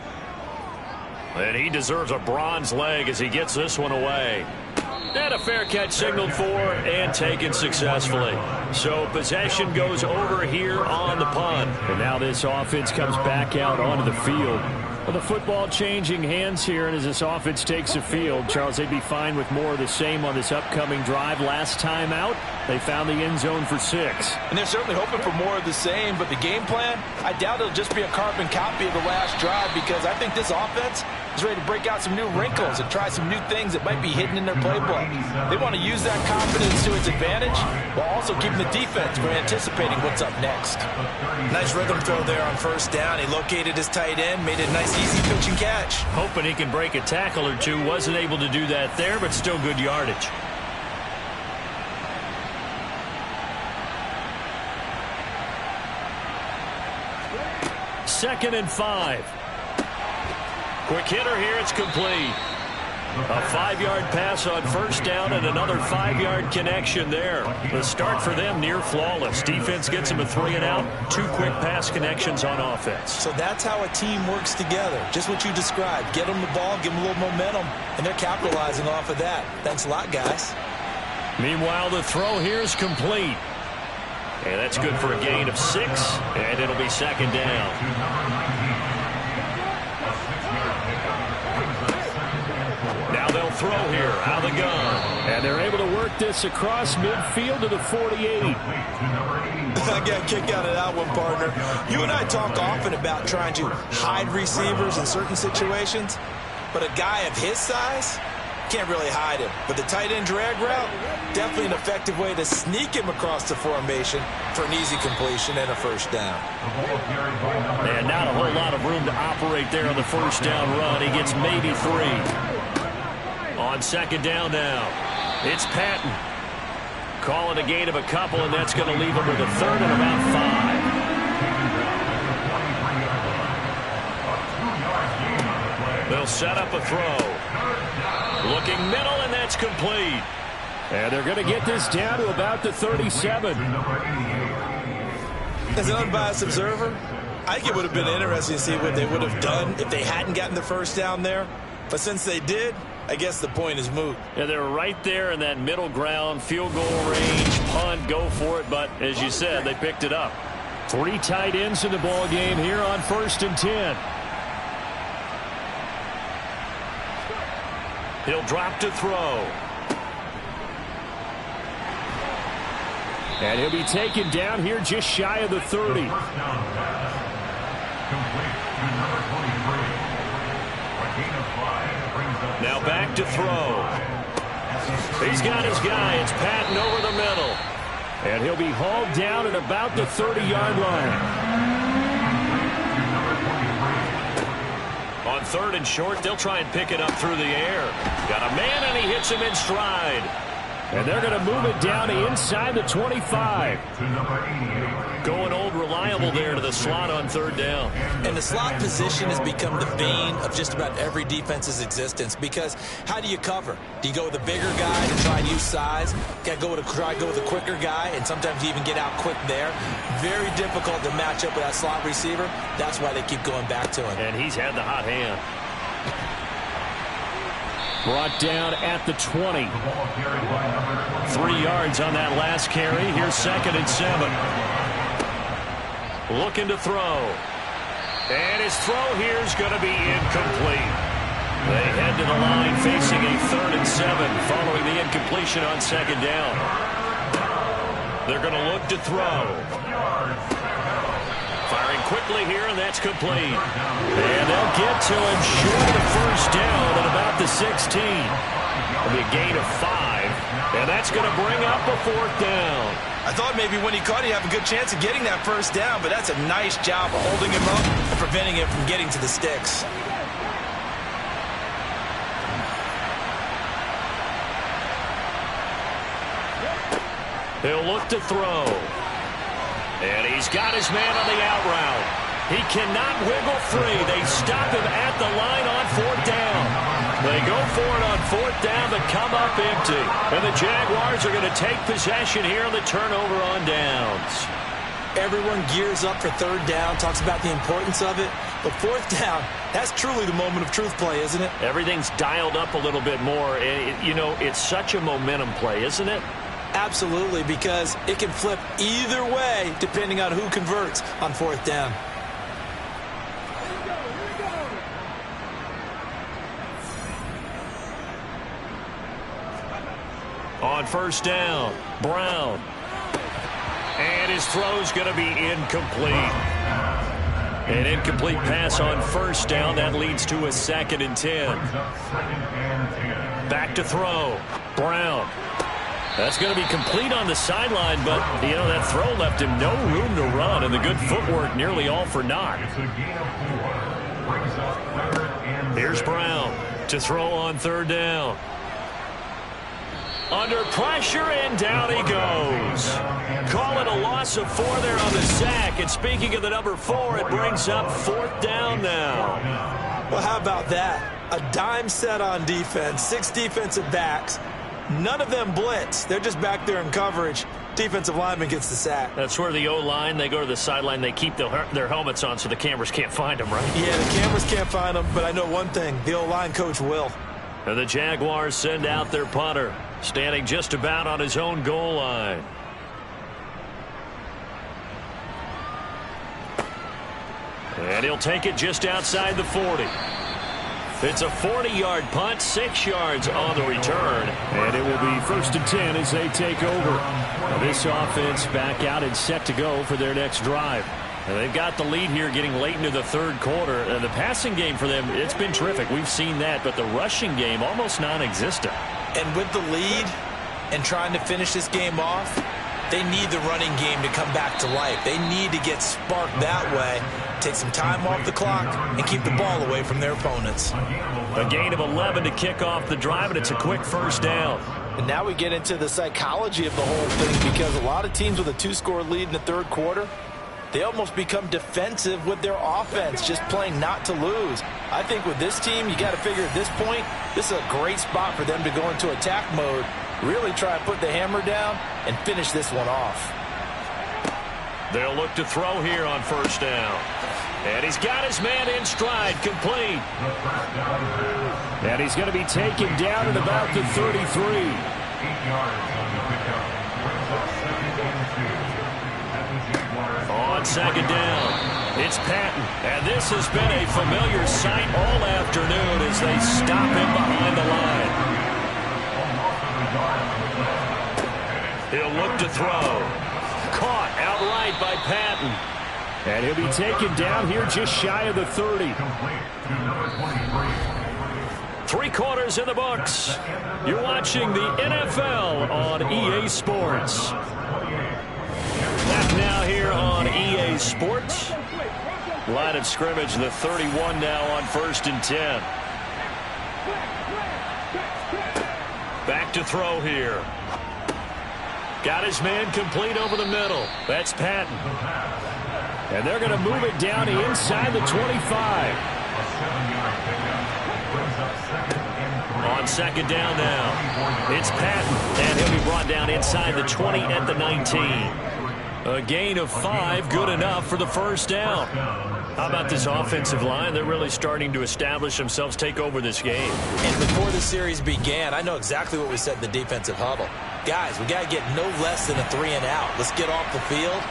And he deserves a bronze leg as he gets this one away. And a fair catch signaled for and taken successfully. So possession goes over here on the punt. And now this offense comes back out onto the field. Well, the football changing hands here, and as this offense takes the field, Charles, they'd be fine with more of the same on this upcoming drive. Last time out, they found the end zone for 6. And they're certainly hoping for more of the same, but the game plan, I doubt it'll just be a carbon copy of the last drive, because I think this offense is ready to break out some new wrinkles and try some new things that might be hidden in their playbook. They want to use that confidence to its advantage while also keeping the defense from anticipating what's up next. Nice rhythm throw there on first down. He located his tight end, made a nice easy pitch and catch. Hoping he can break a tackle or two. Wasn't able to do that there, but still good yardage. Second and 5. Quick hitter here. It's complete. A 5-yard pass on first down and another 5-yard connection there. The start for them near flawless. Defense gets them a 3 and out. 2 quick pass connections on offense. So that's how a team works together. Just what you described. Get them the ball, give them a little momentum, and they're capitalizing off of that. Thanks a lot, guys. Meanwhile, the throw here is complete. And that's good for a gain of 6, and it'll be second down. Now they'll throw here out of the gun. And they're able to work this across midfield to the 48. I got a kick out of that one, partner. You and I talk often about trying to hide receivers in certain situations, but a guy of his size can't really hide him. But the tight end drag route, definitely an effective way to sneak him across the formation for an easy completion and a first down. And not a whole lot of room to operate there on the first down run. He gets maybe 3. On second down now, it's Patton. Call it a gain of a couple, and that's going to leave him with a 3rd and about 5. They'll set up a throw. Looking middle, and that's complete. And they're going to get this down to about the 37. As an unbiased observer, I think it would have been interesting to see what they would have done if they hadn't gotten the first down there. But since they did, I guess the point is moot. Yeah, they're right there in that middle ground, field goal range, punt, go for it. But as you said, they picked it up. 3 tight ends in the ball game here on 1st and 10. He'll drop to throw. And he'll be taken down here just shy of the 30. Now back to throw. He's got his guy. It's Patton over the middle. And he'll be hauled down at about the 30-yard line. On 3rd and short, they'll try and pick it up through the air. Got a man, and he hits him in stride. And they're going to move it down to inside the 25. Going old reliable there to the slot on 3rd down. And the slot position has become the bane of just about every defense's existence, because how do you cover? Do you go with a bigger guy to try and use size? Got to go with a quicker guy, and sometimes you even get out quick there. Very difficult to match up with that slot receiver. That's why they keep going back to him. And he's had the hot hand. Brought down at the 20. 3 yards on that last carry. Here's 2nd and 7. Looking to throw. And his throw here is going to be incomplete. They head to the line facing a 3rd and 7 following the incompletion on 2nd down. They're going to look to throw. Firing quickly here, and that's complete. And they'll get to him short of 1st down at about the 16. It'll be a gain of 5, and that's going to bring up a 4th down. I thought maybe when he caught it, he'd have a good chance of getting that 1st down, but that's a nice job of holding him up and preventing him from getting to the sticks. He'll look to throw. And he's got his man on the out route. He cannot wiggle free. They stop him at the line on 4th down. They go for it on 4th down, but come up empty. And the Jaguars are going to take possession here on the turnover on downs. Everyone gears up for 3rd down, talks about the importance of it. But 4th down, that's truly the moment of truth play, isn't it? Everything's dialed up a little bit more. You know, it's such a momentum play, isn't it? Absolutely, because it can flip either way depending on who converts on 4th down. On 1st down, Brown. And his throw's going to be incomplete. An incomplete pass on 1st down. That leads to a 2nd and 10. Back to throw. Brown. That's going to be complete on the sideline, but, you know, that throw left him no room to run, and the good footwork nearly all for naught. Here's Brown to throw on 3rd down. Under pressure, and down he goes. Call it a loss of 4 there on the sack, and speaking of the number 4, it brings up 4th down now. Well, how about that? A dime set on defense, 6 defensive backs. None of them blitz. They're just back there in coverage. Defensive lineman gets the sack. That's where the O-line, they go to the sideline, they keep their helmets on so the cameras can't find them, right? Yeah, the cameras can't find them, but I know one thing. The O-line coach will. And the Jaguars send out their punter, standing just about on his own goal line. And he'll take it just outside the 40. It's a 40-yard punt, 6 yards on the return. And it will be 1st and 10 as they take over. Now this offense back out and set to go for their next drive. And they've got the lead here getting late into the 3rd quarter. And the passing game for them, it's been terrific. We've seen that, but the rushing game almost non-existent. And with the lead and trying to finish this game off, they need the running game to come back to life. They need to get sparked that way, take some time off the clock, and keep the ball away from their opponents. A gain of 11 to kick off the drive, and it's a quick 1st down. And now we get into the psychology of the whole thing, because a lot of teams with a 2-score lead in the 3rd quarter, they almost become defensive with their offense, just playing not to lose. I think with this team, you got to figure at this point, this is a great spot for them to go into attack mode, really try to put the hammer down and finish this one off. They'll look to throw here on 1st down. And he's got his man in stride, complete. And he's going to be taken down at about the 33. 8 yards on the pickup. Brings up 2nd and 2. On 2nd down, it's Patton. And this has been a familiar sight all afternoon as they stop him behind the line. He'll look to throw. Caught outright by Patton. And he'll be taken down here just shy of the 30. 3 quarters in the books. You're watching the NFL on EA Sports. Back now here on EA Sports. Line of scrimmage, the 31 now on 1st and 10. Back to throw here. Got his man complete over the middle. That's Patton. And they're going to move it down inside the 25. On 2nd down now, it's Patton. And he'll be brought down inside the 20 at the 19. A gain of 5, good enough for the 1st down. How about this offensive line? They're really starting to establish themselves, take over this game. And before the series began, I know exactly what we said in the defensive huddle. Guys, we got to get no less than a 3 and out. Let's get off the field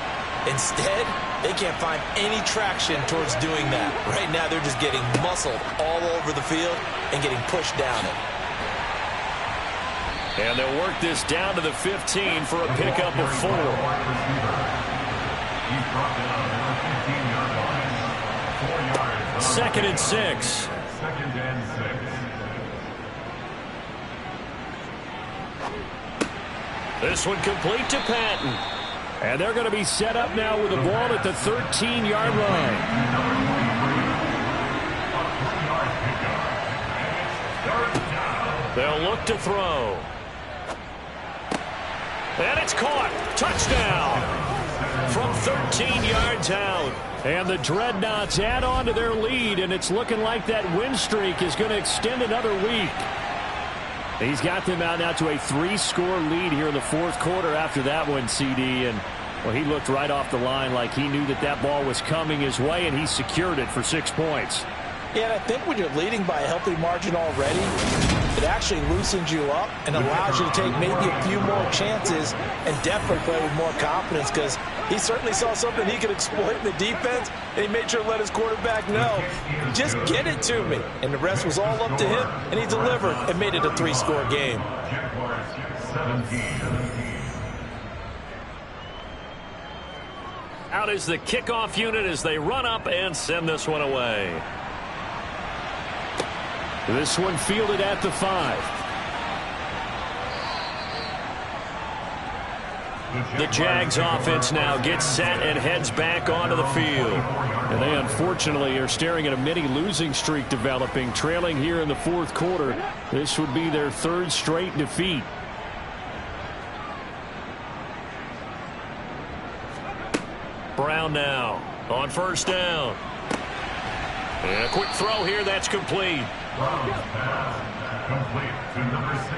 Instead, they can't find any traction towards doing that. Right now, they're just getting muscled all over the field and getting pushed down it. And they'll work this down to the 15 for a pickup of 4. Second and 6. This one complete to Patton. And they're going to be set up now with the ball at the 13-yard line. They'll look to throw. And it's caught. Touchdown. From 13 yards out. And the Dreadnoughts add on to their lead, and it's looking like that win streak is going to extend another week. He's got them out now to a 3-score lead here in the fourth quarter after that one, CD. And, well, he looked right off the line like he knew that that ball was coming his way, and he secured it for 6 points. Yeah, and I think when you're leading by a healthy margin already, it actually loosens you up and allows you to take maybe a few more chances and definitely play with more confidence, because he certainly saw something he could exploit in the defense, and he made sure to let his quarterback know, just get it to me. And the rest was all up to him, and he delivered and made it a 3-score game. Out is the kickoff unit as they run up and send this one away. This one fielded at the 5. The Jags offense now gets set and heads back onto the field. And they unfortunately are staring at a mini losing streak developing, trailing here in the fourth quarter. This would be their 3rd straight defeat. Brown now on first down. And a quick throw here, that's complete. Brown's pass complete to number 16.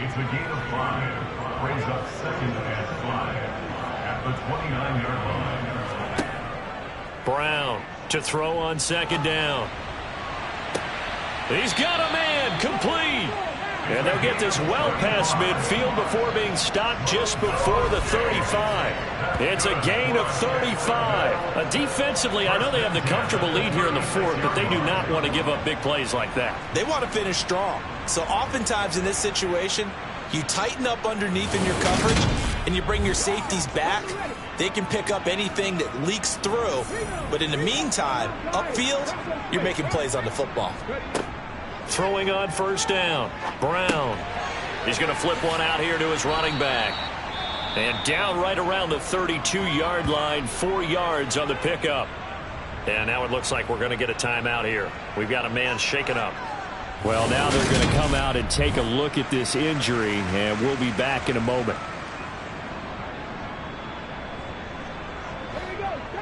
It's a gain of 5. Brings up 2nd and 5 at the 29-yard line. Brown to throw on 2nd down. He's got a man, complete. And they'll get this well past midfield before being stopped just before the 35. It's a gain of 35. Defensively, I know they have the comfortable lead here in the fourth, but they do not want to give up big plays like that. They want to finish strong. So oftentimes in this situation, you tighten up underneath in your coverage, and you bring your safeties back. They can pick up anything that leaks through. But in the meantime, upfield, you're making plays on the football. Throwing on first down. Brown. He's going to flip one out here to his running back. And down right around the 32-yard line, 4 yards on the pickup. And now it looks like we're going to get a timeout here. We've got a man shaken up. Well, now they're going to come out and take a look at this injury, and we'll be back in a moment.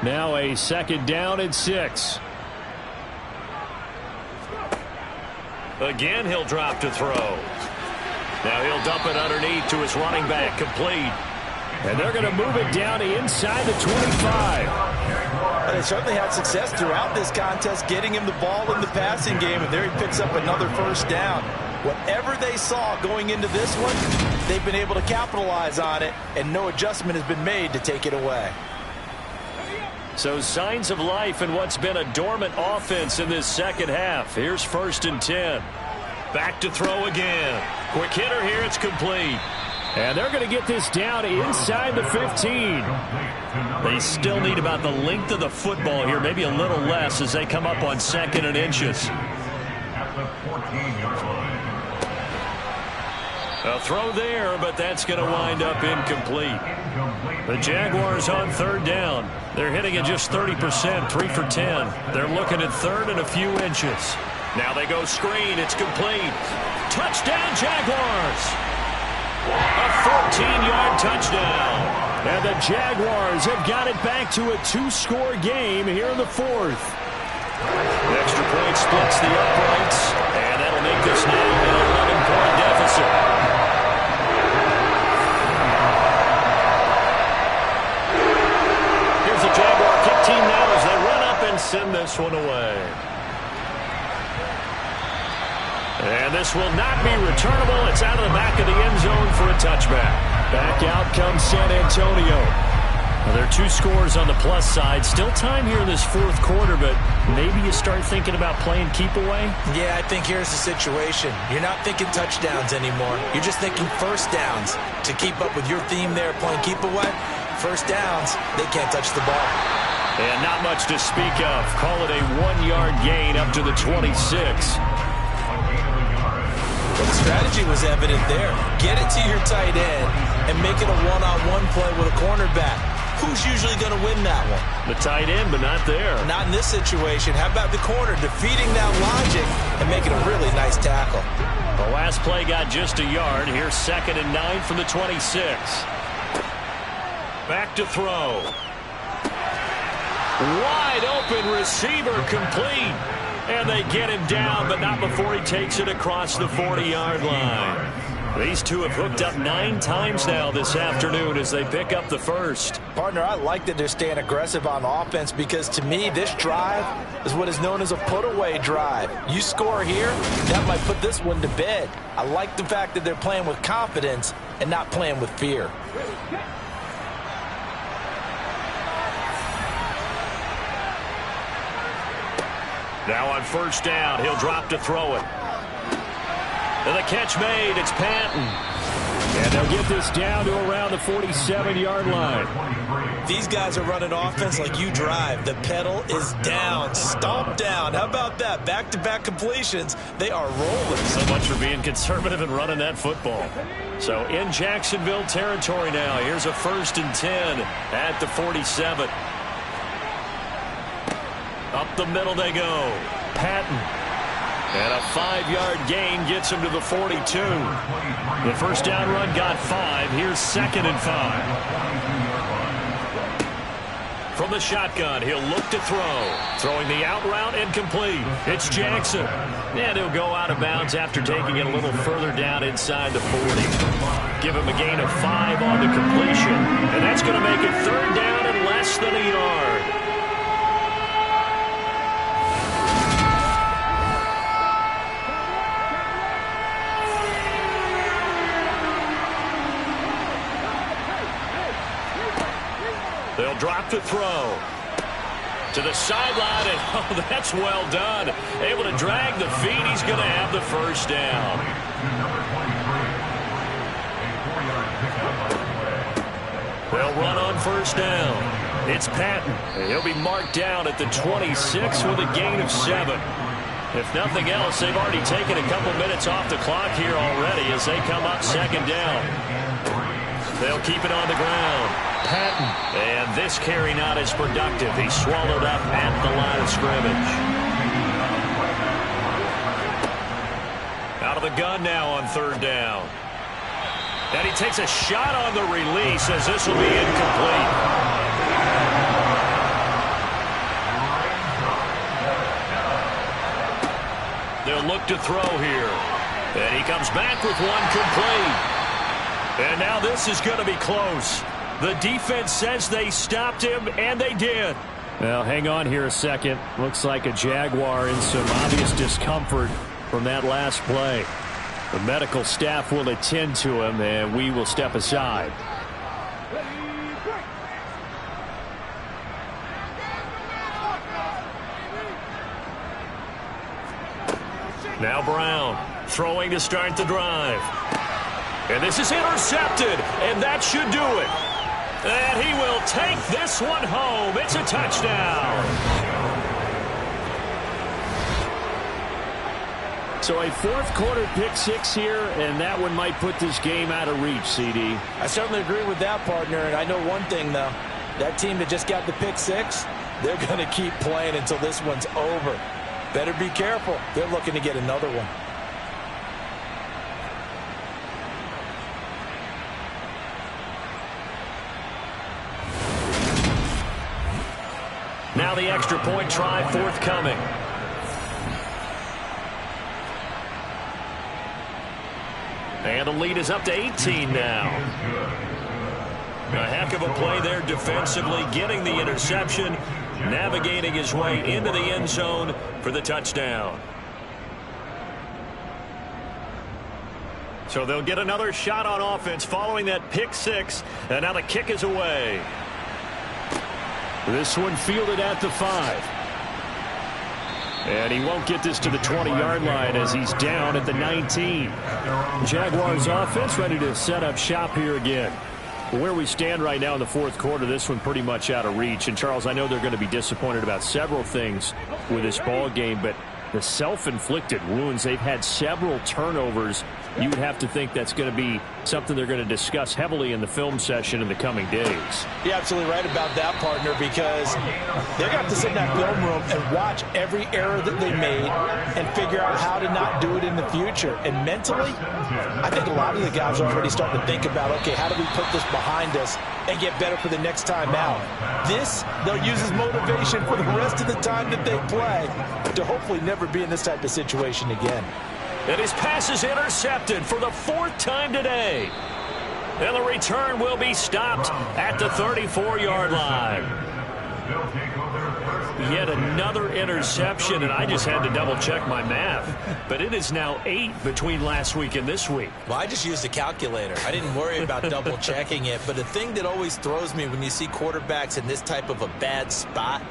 Now a 2nd down and 6. Again, he'll drop to throw. Now he'll dump it underneath to his running back, complete. And they're going to move it down inside the 25. They certainly had success throughout this contest getting him the ball in the passing game, and there he picks up another first down. Whatever they saw going into this one, they've been able to capitalize on it, and no adjustment has been made to take it away. So signs of life in what's been a dormant offense in this second half. Here's 1st and 10. Back to throw again. Quick hitter here, it's complete. And they're going to get this down inside the 15. They still need about the length of the football here, maybe a little less as they come up on 2nd and inches. At the 14-yard line. A throw there, but that's going to wind up incomplete. The Jaguars on 3rd down. They're hitting at just 30%, 3 for 10. They're looking at 3rd and a few inches. Now they go screen. It's complete. Touchdown, Jaguars! A 14-yard touchdown. And the Jaguars have got it back to a 2-score game here in the fourth. The extra point splits the uprights, and that'll make this now an 11-point deficit. Here's the Jaguar kick team now as they run up and send this one away. And this will not be returnable. It's out of the back of the end zone for a touchback. Back out comes San Antonio. Well, there are two scores on the plus side. Still time here in this fourth quarter, but maybe you start thinking about playing keep away? Yeah, I think here's the situation. You're not thinking touchdowns anymore. You're just thinking first downs. To keep up with your theme there, playing keep away, first downs, they can't touch the ball. And not much to speak of. Call it a 1-yard gain up to the 26. Well, the strategy was evident there. Get it to your tight end and make it a one-on-one play with a cornerback. Who's usually going to win that one? The tight end, but not there. Not in this situation. How about the corner defeating that logic and making a really nice tackle? The last play got just a yard. Here's 2nd and 9 from the 26. Back to throw. Wide open receiver complete. And they get him down, but not before he takes it across the 40-yard line. These two have hooked up 9 times now this afternoon as they pick up the first. Partner, I like that they're staying aggressive on offense because to me, this drive is what is known as a put-away drive. You score here, that might put this one to bed. I like the fact that they're playing with confidence and not playing with fear. Now on first down, he'll drop to throw it. And the catch made, it's Patton. And they'll get this down to around the 47-yard line. These guys are running offense like you drive. The pedal is down, stomp down. How about that? Back-to-back completions. They are rolling. So much for being conservative and running that football. So in Jacksonville territory now, here's a 1st and 10 at the 47. Up the middle they go. Patton. And a 5-yard gain gets him to the 42. The first down run got 5. Here's 2nd and 5. From the shotgun, he'll look to throw. Throwing the out route and complete. It's Jackson. And he'll go out of bounds after taking it a little further down inside the 40. Give him a gain of 5 on the completion. And that's going to make it 3rd down and less than a yard. They'll drop to throw. To the sideline, and oh, that's well done. Able to drag the feet. He's going to have the first down. They'll run on first down. It's Patton. He'll be marked down at the 26 with a gain of 7. If nothing else, they've already taken a couple minutes off the clock here already as they come up 2nd down. They'll keep it on the ground. Patton. And this carry not as productive. He's swallowed up at the line of scrimmage. Out of the gun now on 3rd down. And he takes a shot on the release as this will be incomplete. They'll look to throw here. And he comes back with one complete. And now this is going to be close. The defense says they stopped him, and they did. Well, hang on here a second. Looks like a Jaguar in some obvious discomfort from that last play. The medical staff will attend to him, and we will step aside. Now Brown throwing to start the drive. And this is intercepted, and that should do it. And he will take this one home. It's a touchdown. So a 4th quarter pick-6 here, and that one might put this game out of reach, CD. I certainly agree with that, partner. And I know one thing, though. That team that just got the pick-6, they're going to keep playing until this one's over. Better be careful. They're looking to get another one. Now the extra point try forthcoming. And the lead is up to 18 now. A heck of a play there defensively, getting the interception, navigating his way into the end zone for the touchdown. So they'll get another shot on offense following that pick 6, and now the kick is away. This one fielded at the 5. And he won't get this to the 20-yard line as he's down at the 19. Jaguars offense ready to set up shop here again. Where we stand right now in the fourth quarter, this one pretty much out of reach. And, Charles, I know they're going to be disappointed about several things with this ball game, but the self-inflicted wounds, they've had several turnovers. You would have to think that's going to be something they're going to discuss heavily in the film session in the coming days. You're absolutely right about that, partner, because they're going to have to sit in that film room and watch every error that they made and figure out how to not do it in the future. And mentally, I think a lot of the guys are already starting to think about, okay, how do we put this behind us and get better for the next time out? This, they'll use as motivation for the rest of the time that they play to hopefully never be in this type of situation again. And his pass is intercepted for the 4th time today. And the return will be stopped at the 34-yard line. Yet another interception, and I just had to double-check my math. But it is now 8 between last week and this week. Well, I just used a calculator. I didn't worry about double-checking it. But the thing that always throws me when you see quarterbacks in this type of a bad spot,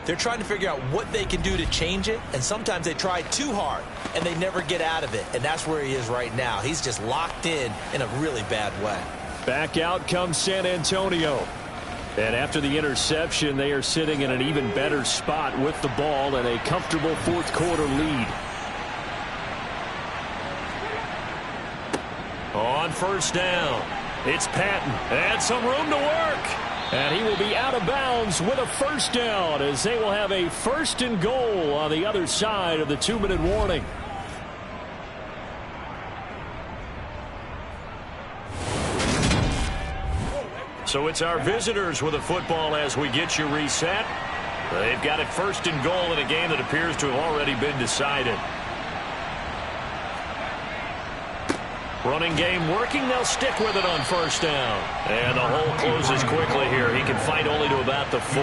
they're trying to figure out what they can do to change it, and sometimes they try too hard, and they never get out of it, and that's where he is right now. He's just locked in a really bad way. Back out comes San Antonio. And after the interception, they are sitting in an even better spot with the ball and a comfortable fourth quarter lead. On first down, it's Patton, and some room to work. And he will be out of bounds with a first down as they will have a 1st and goal on the other side of the 2-minute warning. So it's our visitors with a football as we get you reset. They've got it 1st and goal in a game that appears to have already been decided. Running game working. They'll stick with it on first down. And the hole closes quickly here. He can fight only to about the 4.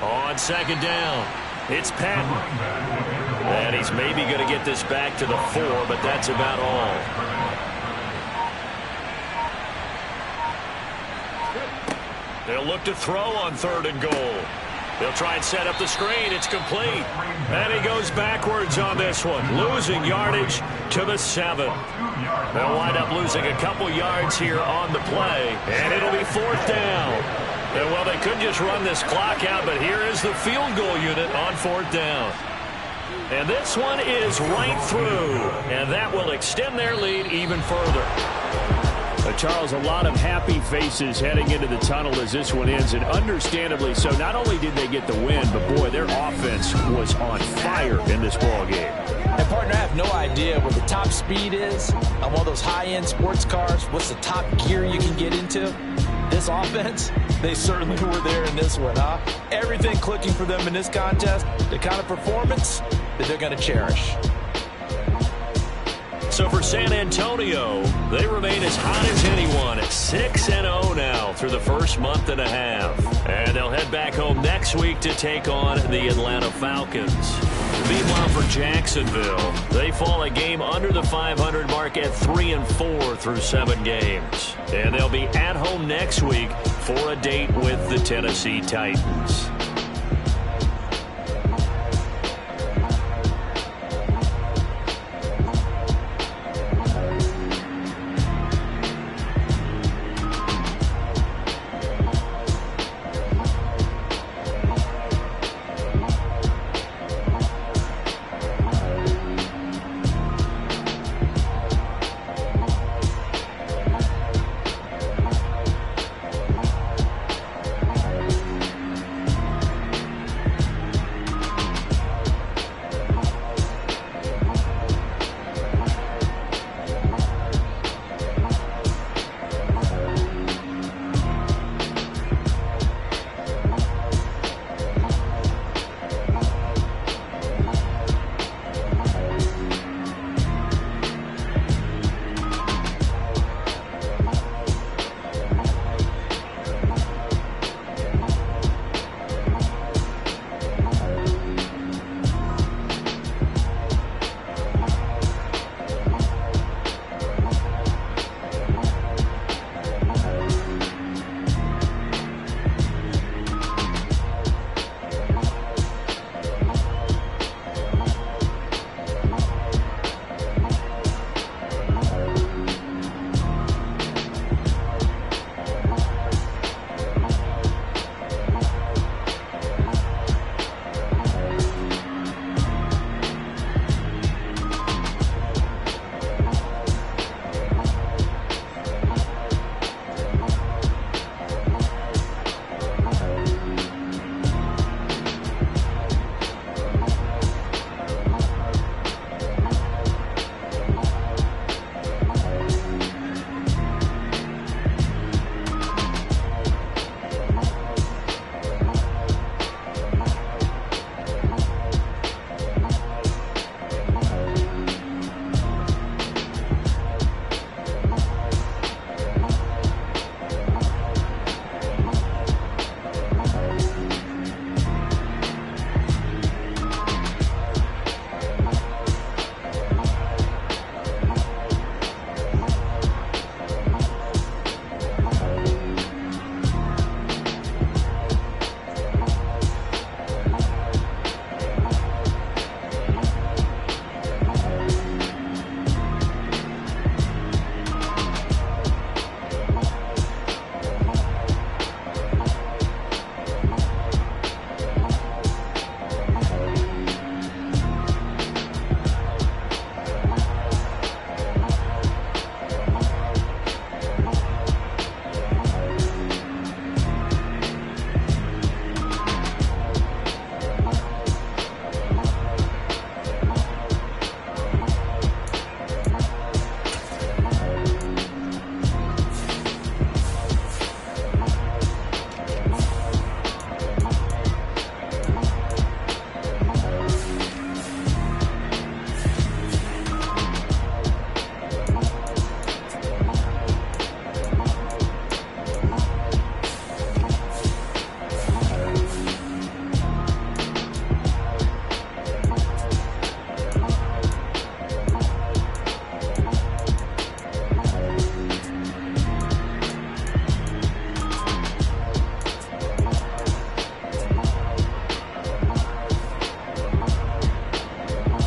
On second down, it's Patton. And he's maybe going to get this back to the 4, but that's about all. They'll look to throw on 3rd and goal. They'll try and set up the screen. It's complete. And he goes backwards on this one, losing yardage to the 7. They'll wind up losing a couple yards here on the play, and it'll be 4th down. And, well, they could just run this clock out, but here is the field goal unit on 4th down. And this one is right through, and that will extend their lead even further. Charles, a lot of happy faces heading into the tunnel as this one ends, and understandably so. Not only did they get the win, but, boy, their offense was on fire in this ball game. And, partner, I have no idea what the top speed is on one of those high-end sports cars. What's the top gear you can get into? This offense, they certainly were there in this one, huh? Everything clicking for them in this contest, the kind of performance that they're going to cherish. So for San Antonio, they remain as hot as anyone at 6-0 now through the first month and a half. And they'll head back home next week to take on the Atlanta Falcons. Meanwhile, for Jacksonville, they fall a game under the 500 mark at 3-4 through 7 games. And they'll be at home next week for a date with the Tennessee Titans.